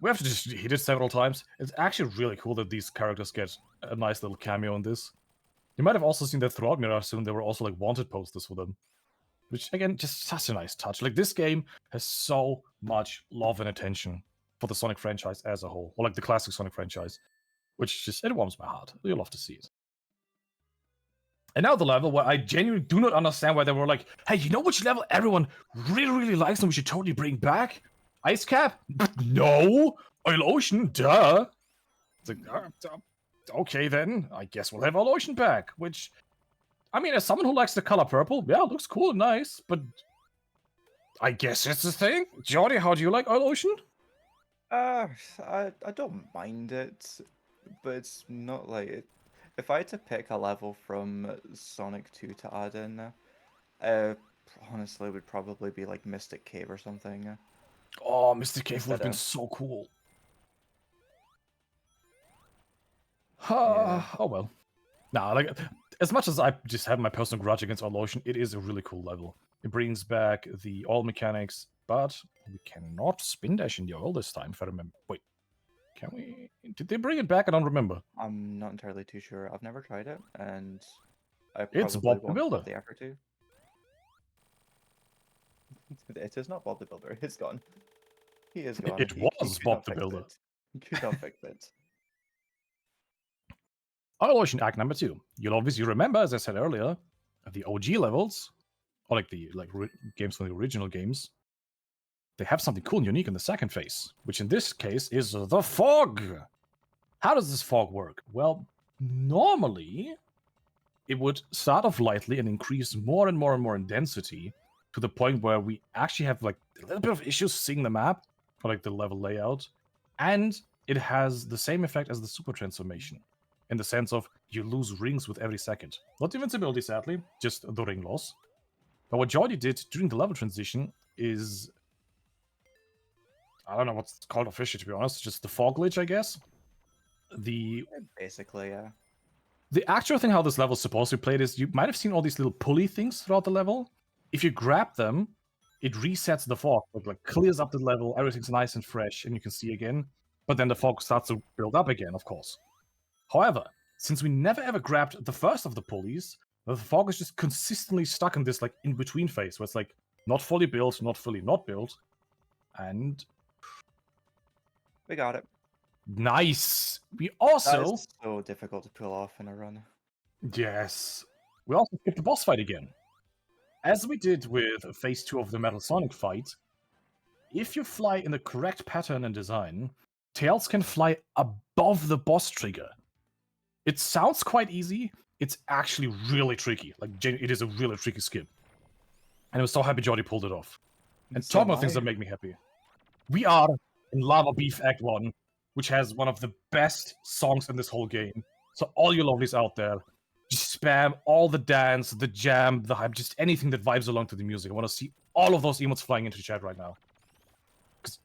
[SPEAKER 3] We have to just hit it several times. It's actually really cool that these characters get a nice little cameo in this. You might have also seen that throughout Mirror soon there were also like wanted posters for them. Which again, just such a nice touch. Like this game has so much love and attention for the Sonic franchise as a whole. Or like the classic Sonic franchise. Which just it warms my heart. You love to see it. And now the level where I genuinely do not understand why they were like, hey, you know which level everyone really, really likes and we should totally bring back? Ice Cap? No! Oil Ocean? Duh! It's like, okay then, I guess we'll have Oil Ocean back, which, I mean, as someone who likes the color purple, yeah, it looks cool and nice, but I guess it's the thing. Jordy, how do you like Oil Ocean?
[SPEAKER 2] I don't mind it, but it's not like it. If I had to pick a level from Sonic 2 to add in, honestly, it would probably be like Mystic Cave or something.
[SPEAKER 3] Oh, Mr. Cave would have
[SPEAKER 2] Instead
[SPEAKER 3] been
[SPEAKER 2] of
[SPEAKER 3] so cool.
[SPEAKER 2] yeah,
[SPEAKER 3] Oh well. Nah, like as much as I just have my personal grudge against All Ocean, it is a really cool level. It brings back the oil mechanics, but we cannot spin dash in the oil this time, if I remember. Wait, can we? Did they bring it back? I don't remember.
[SPEAKER 2] I'm not entirely too sure. I've never tried it, and I
[SPEAKER 3] It's
[SPEAKER 2] probably
[SPEAKER 3] Bob the
[SPEAKER 2] won't
[SPEAKER 3] Builder.
[SPEAKER 2] put the effort to. It is not Bob the Builder. It's gone. He is gone.
[SPEAKER 3] It
[SPEAKER 2] He
[SPEAKER 3] was
[SPEAKER 2] could
[SPEAKER 3] Bob
[SPEAKER 2] not
[SPEAKER 3] the
[SPEAKER 2] fix
[SPEAKER 3] Builder.
[SPEAKER 2] it. He could not fix it.
[SPEAKER 3] Oil Ocean Act number 2. You'll obviously remember, as I said earlier, the OG levels, or like the games from the original games. They have something cool and unique in the second phase, which in this case is the fog. How does this fog work? Well, normally it would start off lightly and increase more and more and more in density to the point where we actually have like a little bit of issues seeing the map for like the level layout, and it has the same effect as the super transformation in the sense of you lose rings with every second. Not invincibility, sadly, just the ring loss. But what Jordy did during the level transition is, I don't know what's called officially, to be honest, just the fog glitch, I guess. The
[SPEAKER 2] Basically, yeah.
[SPEAKER 3] The actual thing how this level is supposed to be played is you might have seen all these little pulley things throughout the level. If you grab them, it resets the fog, like clears up the level, everything's nice and fresh, and you can see again. But then the fog starts to build up again, of course. However, since we never ever grabbed the first of the pulleys, the fog is just consistently stuck in this like in-between phase where it's like not fully built, not fully not built. And
[SPEAKER 2] We got it.
[SPEAKER 3] nice. We
[SPEAKER 2] That
[SPEAKER 3] also
[SPEAKER 2] is so difficult to pull off in a run.
[SPEAKER 3] Yes. We also skipped the boss fight again. As we did with phase 2 of the Metal Sonic fight, if you fly in the correct pattern and design, Tails can fly above the boss trigger. It sounds quite easy, it's actually really tricky. Like, it is a really tricky skip. And I'm so happy Jordy pulled it off. And
[SPEAKER 2] So
[SPEAKER 3] talking about
[SPEAKER 2] am
[SPEAKER 3] things
[SPEAKER 2] I.
[SPEAKER 3] that make me happy. We are in Lava Beef Act 1, which has one of the best songs in this whole game. So all you lovelies out there, just spam all the dance, the jam, the hype, just anything that vibes along to the music. I want to see all of those emotes flying into the chat right now. Because,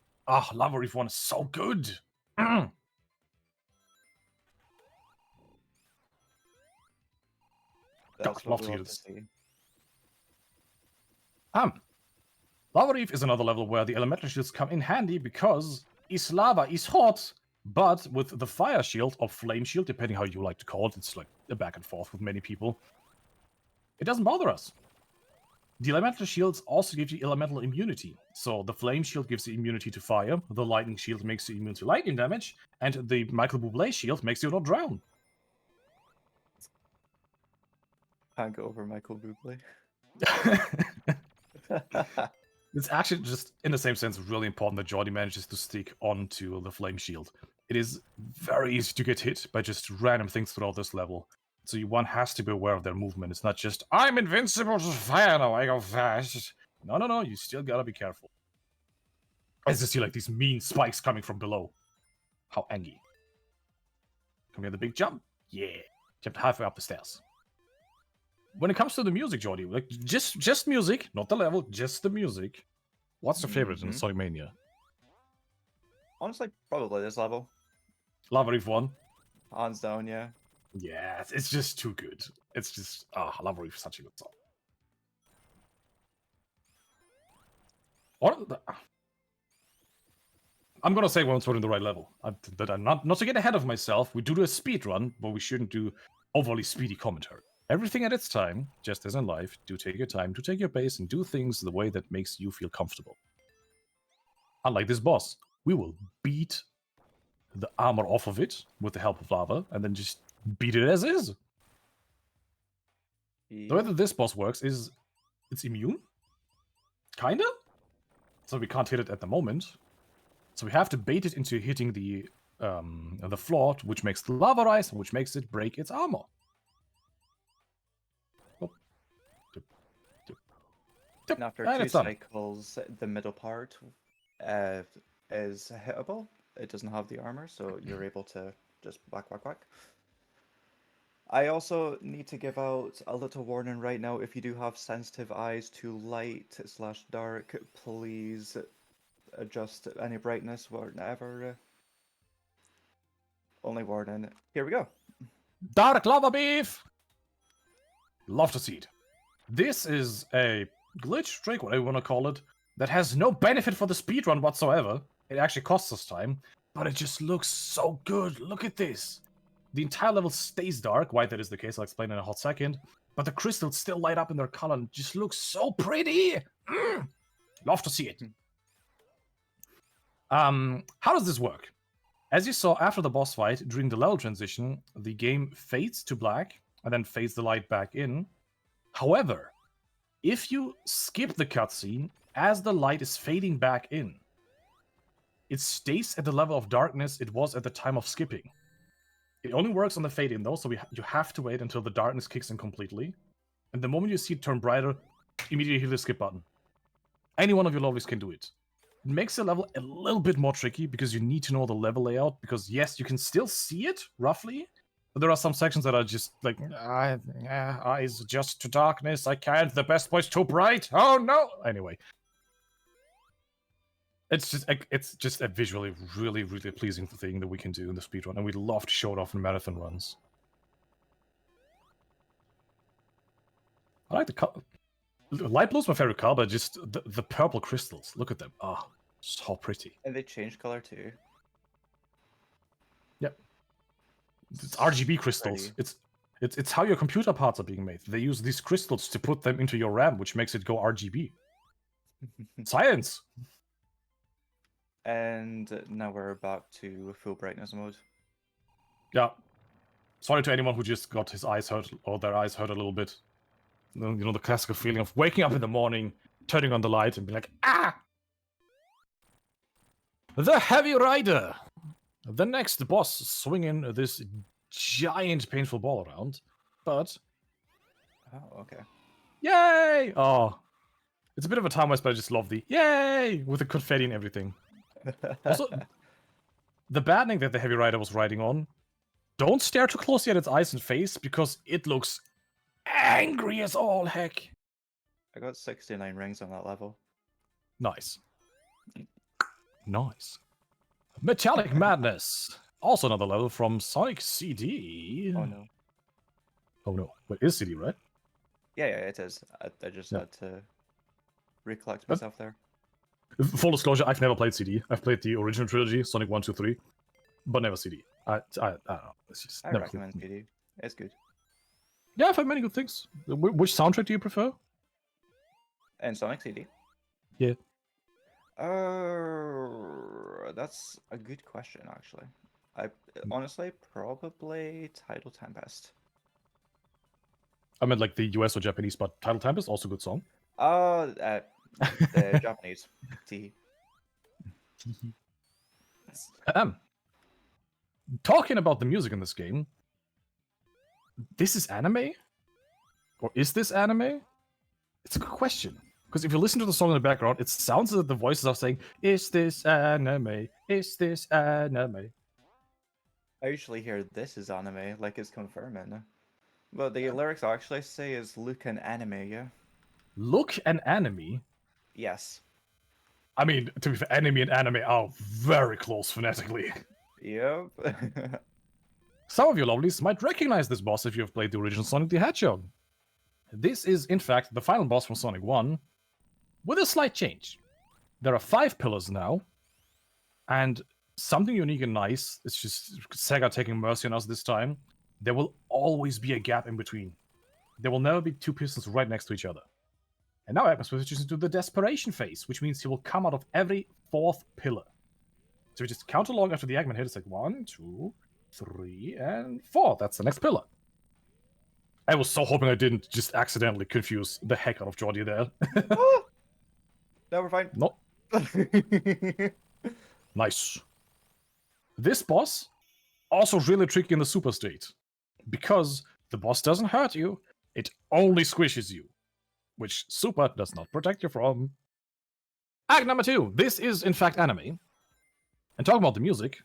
[SPEAKER 3] Lava Reef 1 is so good.
[SPEAKER 2] That's
[SPEAKER 3] love
[SPEAKER 2] what we
[SPEAKER 3] to hear
[SPEAKER 2] love to
[SPEAKER 3] this.
[SPEAKER 2] see.
[SPEAKER 3] Lava Reef is another level where the elemental shields come in handy because is lava is hot, but with the fire shield or flame shield, depending how you like to call it, it's like a back and forth with many people. It doesn't bother us. The elemental shields also give you elemental immunity. So the flame shield gives you immunity to fire, the lightning shield makes you immune to lightning damage, and the Michael Bublé shield makes you not drown.
[SPEAKER 2] Can't go over Michael Bublé.
[SPEAKER 3] It's actually just, in the same sense, really important that Jordy manages to stick onto the flame shield. It is very easy to get hit by just random things throughout this level. So one has to be aware of their movement. It's not just, I'm invincible to fire now, I go fast. No, you still gotta be careful. As you see like these mean spikes coming from below. How angry. Can we have the big jump? Yeah. Jumped halfway up the stairs. When it comes to the music, Jordy, like just music, not the level, just the music. What's your favorite in Sonic Mania?
[SPEAKER 2] Honestly, probably this level.
[SPEAKER 3] Lava Reef 1?
[SPEAKER 2] Hands down, yeah.
[SPEAKER 3] Yeah, it's just too good. It's just, Lava Reef is such a good song. I'm gonna say once we're in the right level. That I'm not to get ahead of myself. We do a speed run, but we shouldn't do overly speedy commentary. Everything at its time, just as in life, do take your time, do take your pace, and do things the way that makes you feel comfortable. Unlike this boss, we will beat the armor off of it with the help of lava, and then just beat it as is. The way
[SPEAKER 2] Yeah.
[SPEAKER 3] that this boss works is it's immune, kinda. So we can't hit it at the moment. So we have to bait it into hitting the floor, which makes the lava rise, which makes it break its armor. Oh.
[SPEAKER 2] And after
[SPEAKER 3] And
[SPEAKER 2] 2
[SPEAKER 3] it's done.
[SPEAKER 2] cycles, the middle part uh, is hittable. It doesn't have the armor, so you're able to just whack, whack, whack. I also need to give out a little warning right now. If you do have sensitive eyes to light/dark, please adjust any brightness, whatever. Only warning. Here we go.
[SPEAKER 3] Dark lava beef! Love to see it. This is a glitch trick, whatever you want to call it, that has no benefit for the speedrun whatsoever. It actually costs us time, but it just looks so good. Look at this. The entire level stays dark. Why that is the case, I'll explain in a hot second. But the crystals still light up in their color and just look so pretty. Love to see it. How does this work? As you saw after the boss fight, during the level transition, the game fades to black and then fades the light back in. However, if you skip the cutscene as the light is fading back in, it stays at the level of darkness it was at the time of skipping. It only works on the fade in though, so you have to wait until the darkness kicks in completely. And the moment you see it turn brighter, immediately hit the skip button. Any one of your lovelies can do it. It makes the level a little bit more tricky because you need to know the level layout, because yes, you can still see it, roughly, but there are some sections that are just like, eyes adjust to darkness, I can't, the best boy's too bright, oh no! Anyway. It's just a visually really, really pleasing thing that we can do in the speedrun, and we'd love to show it off in marathon runs. I like the color. Light blue's my favorite color, but just the purple crystals. Look at them. Ah, oh, so pretty.
[SPEAKER 2] And they change color too.
[SPEAKER 3] Yep. It's RGB crystals.
[SPEAKER 2] Pretty.
[SPEAKER 3] It's how your computer parts are being made. They use these crystals to put them into your RAM, which makes it go RGB. Science!
[SPEAKER 2] And now we're back to full brightness mode.
[SPEAKER 3] Yeah. Sorry to anyone who just got his eyes hurt or their eyes hurt a little bit. You know, the classical feeling of waking up in the morning, turning on the light, and being like, ah! The Heavy Rider! The next boss swinging this giant painful ball around, but...
[SPEAKER 2] Oh, okay.
[SPEAKER 3] Yay! Oh. It's a bit of a time waste, but I just love the yay! With the confetti and everything. Also, the battening that the Heavy Rider was riding on, don't stare too closely at its eyes and face, because it looks angry as all heck.
[SPEAKER 2] I got 69 rings on that level.
[SPEAKER 3] Nice. Nice. Metallic Madness. Also another level from Sonic CD.
[SPEAKER 2] Oh no.
[SPEAKER 3] Oh no. Wait, it's CD, right?
[SPEAKER 2] Yeah, it is. I just
[SPEAKER 3] Yeah.
[SPEAKER 2] had to recollect myself there.
[SPEAKER 3] Full disclosure, I've never played CD. I've played the original trilogy, Sonic 1, 2, 3, but never CD. I don't know. It's just
[SPEAKER 2] I
[SPEAKER 3] never
[SPEAKER 2] recommend PD. It's good.
[SPEAKER 3] Yeah, I've heard many good things. Which soundtrack do you prefer?
[SPEAKER 2] And Sonic CD.
[SPEAKER 3] Yeah.
[SPEAKER 2] That's a good question, actually. I honestly probably Tidal Tempest.
[SPEAKER 3] I meant like the US or Japanese, but Title Tempest, also a good song.
[SPEAKER 2] The Japanese. T.
[SPEAKER 3] Talking about the music in this game, this is anime? Or is this anime? It's a good question. Because if you listen to the song in the background, it sounds as if the voices are saying, is this anime? Is this anime?
[SPEAKER 2] I usually hear this is anime, like it's confirming. But the lyrics actually say is look an anime, yeah?
[SPEAKER 3] Look an anime?
[SPEAKER 2] Yes.
[SPEAKER 3] I mean, to be fair, anime and anime are very close phonetically.
[SPEAKER 2] Yep.
[SPEAKER 3] Some of you lovelies might recognize this boss if you have played the original Sonic the Hedgehog. This is, in fact, the final boss from Sonic 1, with a slight change. There are 5 pillars now, and something unique and nice, it's just Sega taking mercy on us this time. there will always be a gap in between. There will never be two pistons right next to each other. And now Eggman switches into the desperation phase, which means he will come out of every fourth pillar. So we just count along after the Eggman hit. It's like 1, 2, 3, and 4. That's the next pillar. I was so hoping I didn't just accidentally confuse the heck out of Jordy there.
[SPEAKER 2] Oh! Now we're fine.
[SPEAKER 3] No. Nice. This boss, also really tricky in the super state. Because the boss doesn't hurt you, it only squishes you. Which super does not protect you from. Act number 2. This is in fact anime. And talking about the music,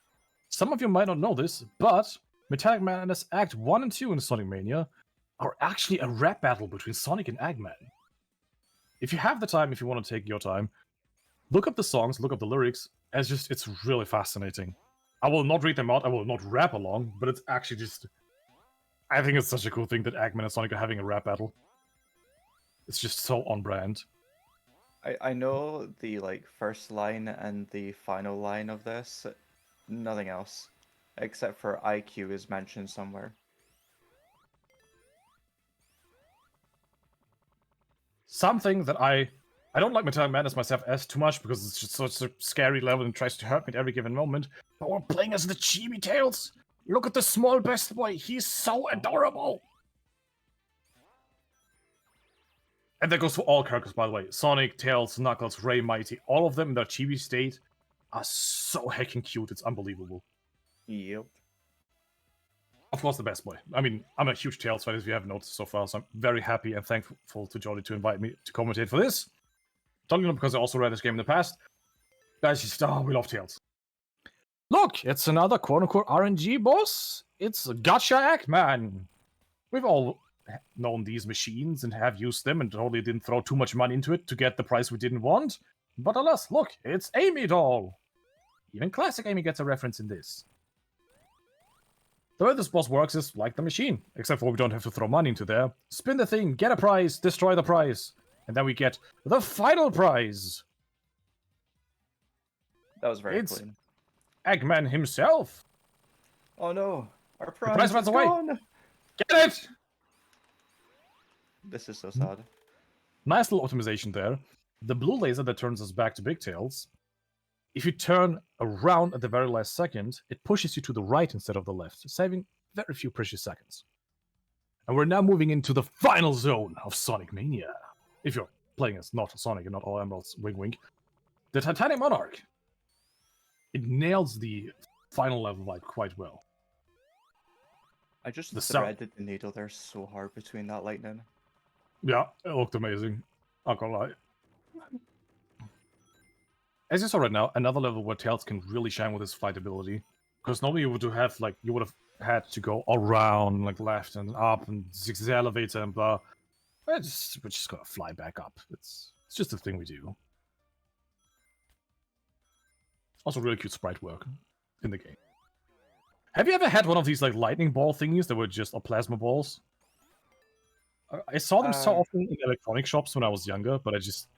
[SPEAKER 3] some of you might not know this, but Metallic Madness Act 1 and 2 in Sonic Mania are actually a rap battle between Sonic and Eggman. If you have the time, if you want to take your time, look up the songs, look up the lyrics. It's really fascinating. I will not read them out, I will not rap along, but it's actually just... I think it's such a cool thing that Eggman and Sonic are having a rap battle. It's just so on brand.
[SPEAKER 2] I know the first line and the final line of this. Nothing else. Except for IQ is mentioned somewhere.
[SPEAKER 3] Something that I don't like Metallic Madness myself as too much because it's just such a scary level and tries to hurt me at every given moment. But we're playing as the Chibi Tails. Look at the small best boy. He's so adorable. And that goes for all characters, by the way. Sonic, Tails, Knuckles, Ray, Mighty, all of them in their chibi state are so heckin' cute, it's unbelievable.
[SPEAKER 2] Yep.
[SPEAKER 3] Of course, the best boy. I mean, I'm a huge Tails fan, as you have noticed so far, so I'm very happy and thankful to Jolly to invite me to commentate for this. Totally not because I also read this game in the past. Guys, just, we love Tails. Look, it's another quote-unquote RNG boss. It's Gotcha Eggman. We've all known these machines and have used them and totally didn't throw too much money into it to get the price we didn't want. But alas, look, it's Amy Doll! Even classic Amy gets a reference in this. The way this boss works is like the machine, except for we don't have to throw money into there. Spin the thing, get a prize, destroy the prize. And then we get the final prize!
[SPEAKER 2] That was very
[SPEAKER 3] It's
[SPEAKER 2] clean.
[SPEAKER 3] Eggman himself!
[SPEAKER 2] Oh no! Our
[SPEAKER 3] prize
[SPEAKER 2] prize
[SPEAKER 3] runs
[SPEAKER 2] is
[SPEAKER 3] away.
[SPEAKER 2] gone!
[SPEAKER 3] Get it!
[SPEAKER 2] This is so sad.
[SPEAKER 3] Nice little optimization there. The blue laser that turns us back to Big Tails, if you turn around at the very last second, it pushes you to the right instead of the left, saving very few precious seconds. And we're now moving into the final zone of Sonic Mania. If you're playing as not Sonic and not all Emeralds, wink wink. The Titanic Monarch. It nails the final level quite well.
[SPEAKER 2] I just
[SPEAKER 3] The sound-
[SPEAKER 2] threaded the needle there so hard between that lightning.
[SPEAKER 3] Yeah, it looked amazing. Not gonna lie. As you saw right now, another level where Tails can really shine with his flight ability. Because normally you would have had to go around, left and up and zigzag elevator and blah. We're just gonna fly back up. It's just a thing we do. Also, really cute sprite work in the game. Have you ever had one of these lightning ball thingies that were just plasma balls? I saw them so often in electronic shops when I was younger, but I just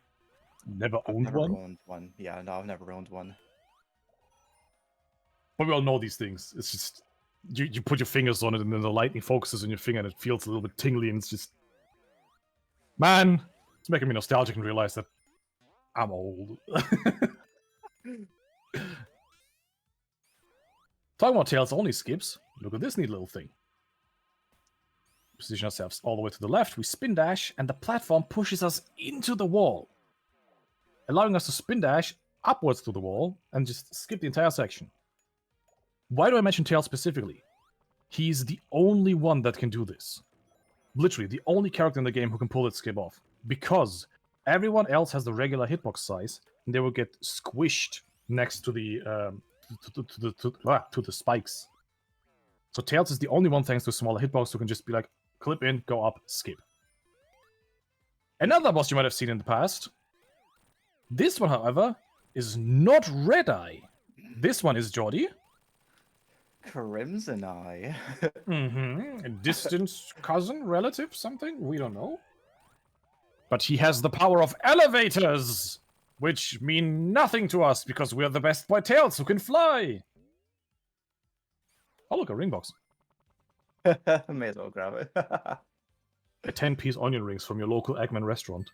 [SPEAKER 3] never
[SPEAKER 2] I've
[SPEAKER 3] owned
[SPEAKER 2] never
[SPEAKER 3] one.
[SPEAKER 2] owned one. Yeah, no, I've never owned one.
[SPEAKER 3] But we all know these things. It's just you put your fingers on it, and then the lightning focuses on your finger, and it feels a little bit tingly, and it's just, man, it's making me nostalgic and realize that I'm old. Talking about Tails only skips, look at this neat little thing. Position ourselves all the way to the left, we spin dash, and the platform pushes us into the wall, allowing us to spin dash upwards to the wall and just skip the entire section. Why do I mention Tails specifically? He's the only one that can do this. Literally, the only character in the game who can pull that skip off. Because everyone else has the regular hitbox size, and they will get squished next to the to the spikes. So Tails is the only one, thanks to a smaller hitbox, who can just be like, clip in, go up, skip. Another boss you might have seen in the past. This one, however, is not Red Eye. This one is Jordy.
[SPEAKER 2] Crimson Eye.
[SPEAKER 3] A distant cousin, relative, something? We don't know. But he has the power of elevators, which mean nothing to us because we are the best boy Tails who can fly. Oh, look, a ring box.
[SPEAKER 2] May as well grab it.
[SPEAKER 3] A 10-piece onion rings from your local Eggman restaurant.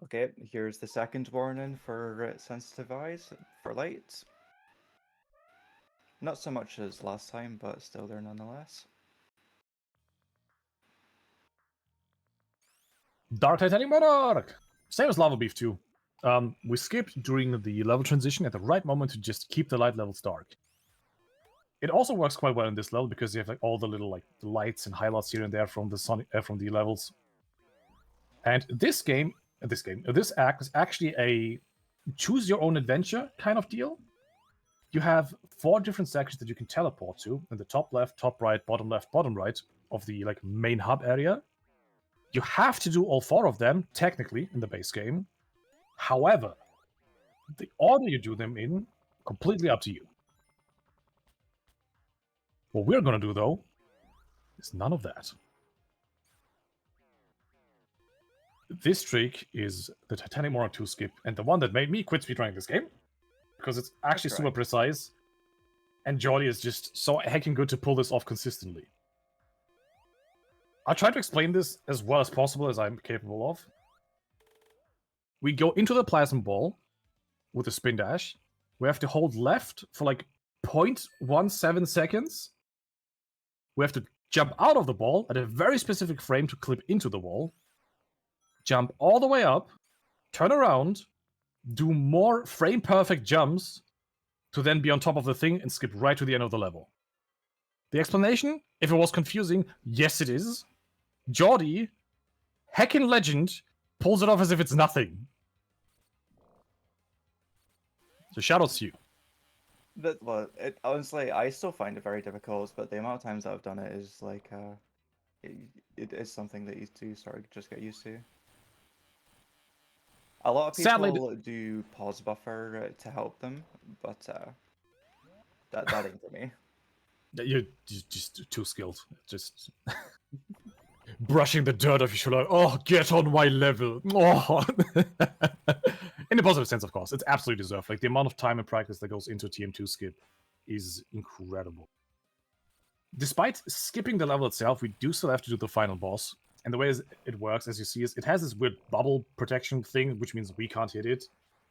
[SPEAKER 2] Okay, here's the second warning for sensitive eyes for lights. Not so much as last time, but still there nonetheless.
[SPEAKER 3] Dark Titanic Monarch! Same as Lava Beef too. We skipped during the level transition at the right moment to just keep the light levels dark. It also works quite well in this level because you have like all the little like lights and highlights here and there from the levels. And this act is actually a choose your own adventure kind of deal. You have 4 different sections that you can teleport to in the top left, top right, bottom left, bottom right of the like main hub area. You have to do all 4 of them technically in the base game. However, the order you do them in, completely up to you. What we're gonna do though is none of that. This trick is the Titanic Monarch 2 skip, and the one that made me quit speedrunning this game, because it's actually super
[SPEAKER 2] Correct.
[SPEAKER 3] precise, and Jordy is just so heckin' good to pull this off consistently. I'll try to explain this as well as possible as I'm capable of. We go into the plasma ball with a spin dash. We have to hold left for like 0.17 seconds. We have to jump out of the ball at a very specific frame to clip into the wall. Jump all the way up, turn around, do more frame perfect jumps to then be on top of the thing and skip right to the end of the level. The explanation, if it was confusing, yes it is. Geordie, heckin' legend, pulls it off as if it's nothing. So shoutouts to you.
[SPEAKER 2] Well, honestly, I still find it very difficult, but the amount of times that I've done it is like, it, it is something that you do sort of just get used to. A lot of
[SPEAKER 3] Sadly,
[SPEAKER 2] people do pause buffer to help them, but that ain't for me.
[SPEAKER 3] you're just too skilled. Just brushing the dirt off your shoulder. Oh, get on my level. Oh. In a positive sense, of course. It's absolutely deserved. Like, the amount of time and practice that goes into TM2 skip is incredible. Despite skipping the level itself, we do still have to do the final boss. And the way it works, as you see, is it has this weird bubble protection thing, which means we can't hit it.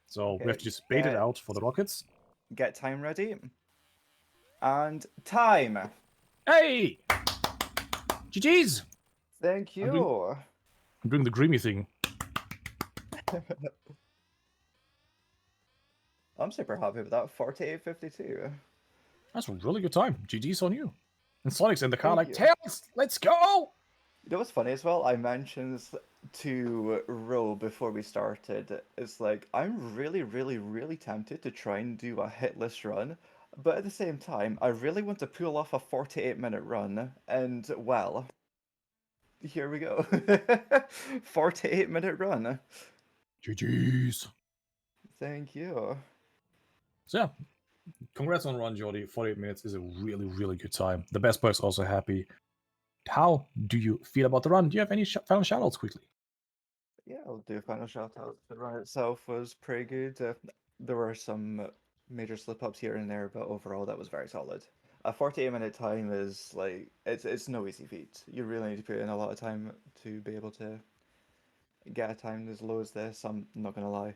[SPEAKER 3] So we have
[SPEAKER 2] Okay,
[SPEAKER 3] to just bait it out for the rockets.
[SPEAKER 2] get time ready. And time!
[SPEAKER 3] Hey! GG's!
[SPEAKER 2] Thank
[SPEAKER 3] I'm doing-
[SPEAKER 2] you!
[SPEAKER 3] I'm doing the Dreamy thing.
[SPEAKER 2] I'm super happy with that. 48.52.
[SPEAKER 3] That's a really good time. GG's on you. And Sonic's in the car
[SPEAKER 2] Thank
[SPEAKER 3] like,
[SPEAKER 2] you.
[SPEAKER 3] Tails, let's go!
[SPEAKER 2] You know what's funny as well? I mentioned to Ro before we started. It's like I'm really, really, really tempted to try and do a hitless run, but at the same time, I really want to pull off a 48-minute run. And well, here we go. 48-minute run.
[SPEAKER 3] GG's.
[SPEAKER 2] Thank you.
[SPEAKER 3] So yeah, congrats on run, Jordy. 48 minutes is a really, really good time. The best boy's also happy. How do you feel about the run? Do you have any final shoutouts quickly?
[SPEAKER 2] Yeah, I'll do a final shout out. The run itself was pretty good. There were some major slip ups here and there, but overall that was very solid. A 48-minute time is like it's no easy feat. You really need to put in a lot of time to be able to get a time as low as this. I'm not gonna lie.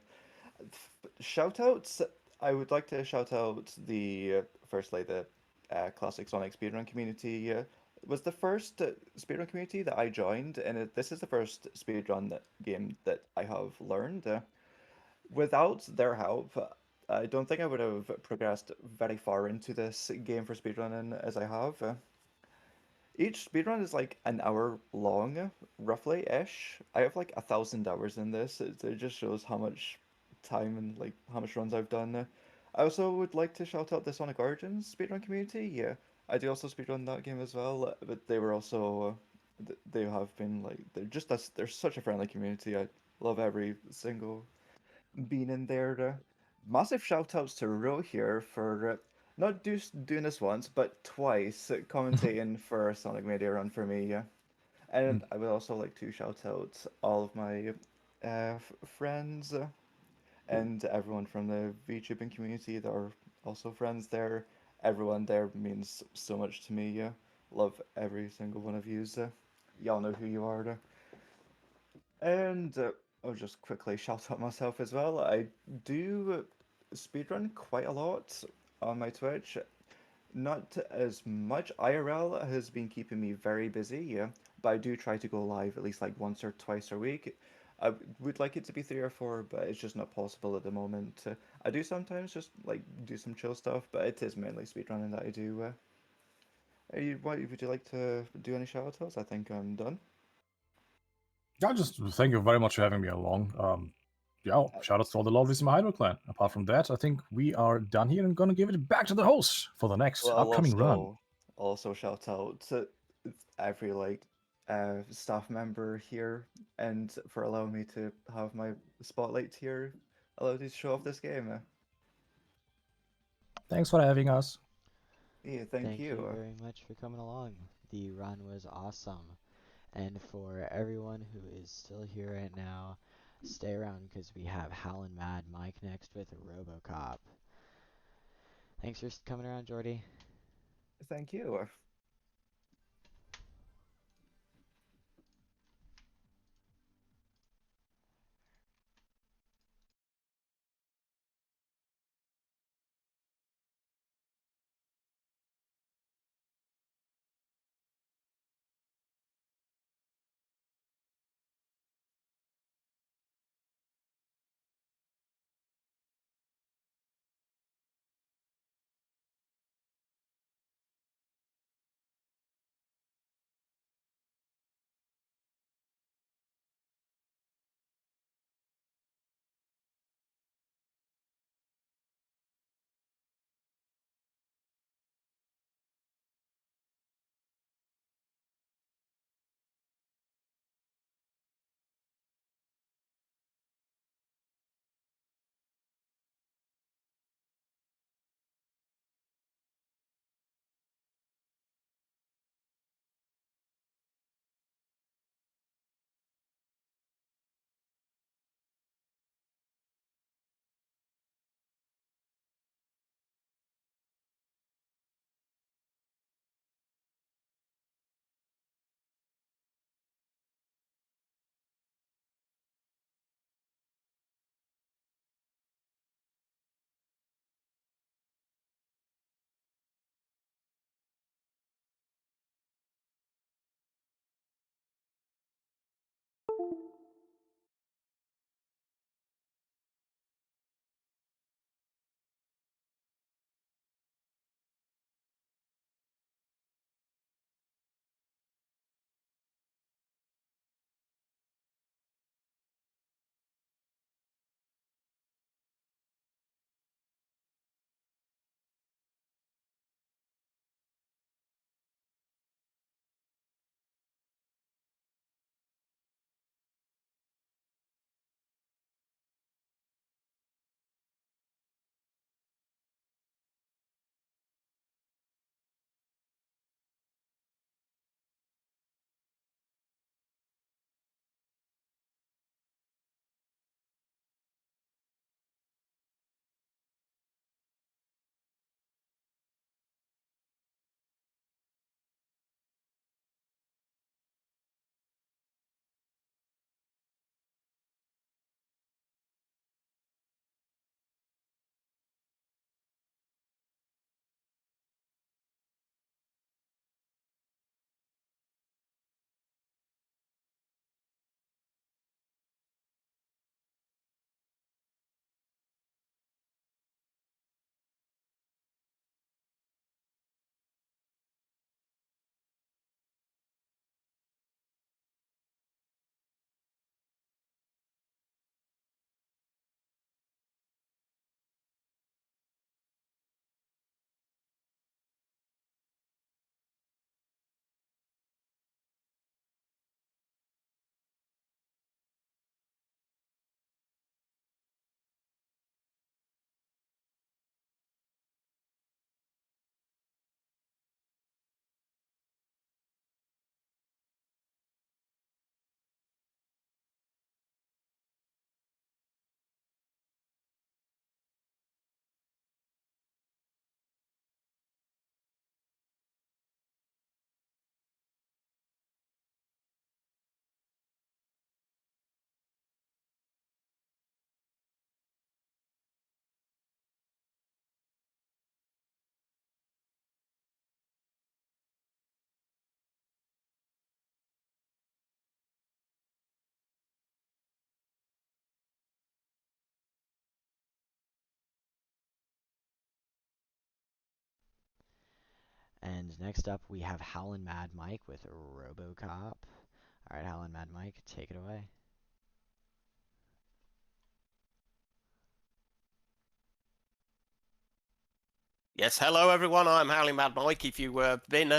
[SPEAKER 2] Shout outs. I would like to shout out the firstly the classic Sonic speedrun community. Was the first speedrun community that I joined, and this is the first speedrun game that I have learned. Without their help, I don't think I would have progressed very far into this game for speedrunning as I have. Each speedrun is like an hour long, roughly ish. I have like 1,000 hours in this. It just shows how much time and like how much runs I've done. I also would like to shout out the Sonic Origins speedrun community. Yeah, I do also speedrun that game as well, but they were also they have been like they're such a friendly community. I love every single being in there. Massive shout outs to Ro here for not just doing this once, but twice commentating for Sonic Media Run for me. Yeah. And I would also like to shout out all of my friends and everyone from the VTubing community that are also friends there. everyone there means so much to me. Yeah, love every single one of yous. Y'all know who you are. And I'll just quickly shout out myself as well. I do speedrun quite a lot on my Twitch. Not as much. IRL has been keeping me very busy, yeah, but I do try to go live at least like once or twice a week. I would like it to be 3 or 4, but it's just not possible at the moment. I do sometimes just like do some chill stuff, but it is mainly speedrunning that I do. Would you like to do any shout outs? I think I'm done.
[SPEAKER 3] Yeah, just thank you very much for having me along. Yeah,
[SPEAKER 2] Uh,
[SPEAKER 3] shout out to all the lovelies in my Hydro clan. Apart from that, I think we are done here and gonna give it back to the host for the next
[SPEAKER 2] Well, I'll
[SPEAKER 3] upcoming run.
[SPEAKER 2] also shout out to every staff member here and for allowing me to have my spotlight here, allowed me to show off this game.
[SPEAKER 3] Thanks for having us.
[SPEAKER 2] Yeah, thank
[SPEAKER 1] Thank you
[SPEAKER 2] you.
[SPEAKER 1] very much for coming along. The run was awesome. And for everyone who is still here right now, stay around because we have Howlin' Mad Mike next with Robocop. Thanks for coming around, Jordy.
[SPEAKER 2] Thank you.
[SPEAKER 1] And next up, we have Howlin' Mad Mike with RoboCop. Alright, Howlin' Mad Mike, take it away.
[SPEAKER 5] Yes, hello everyone. I'm Howling Mad Mike. If you've been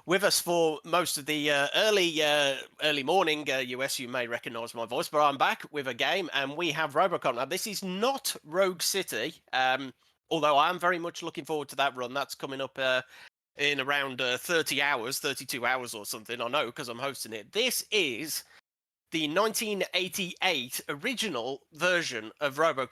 [SPEAKER 5] with us for most of the early morning US, you may recognise my voice. But I'm back with a game, and we have Robocop. Now, this is not Rogue City, although I am very much looking forward to that run. That's coming up in around 30 hours, 32 hours or something. I know because I'm hosting it. This is the 1988 original version of Robocop.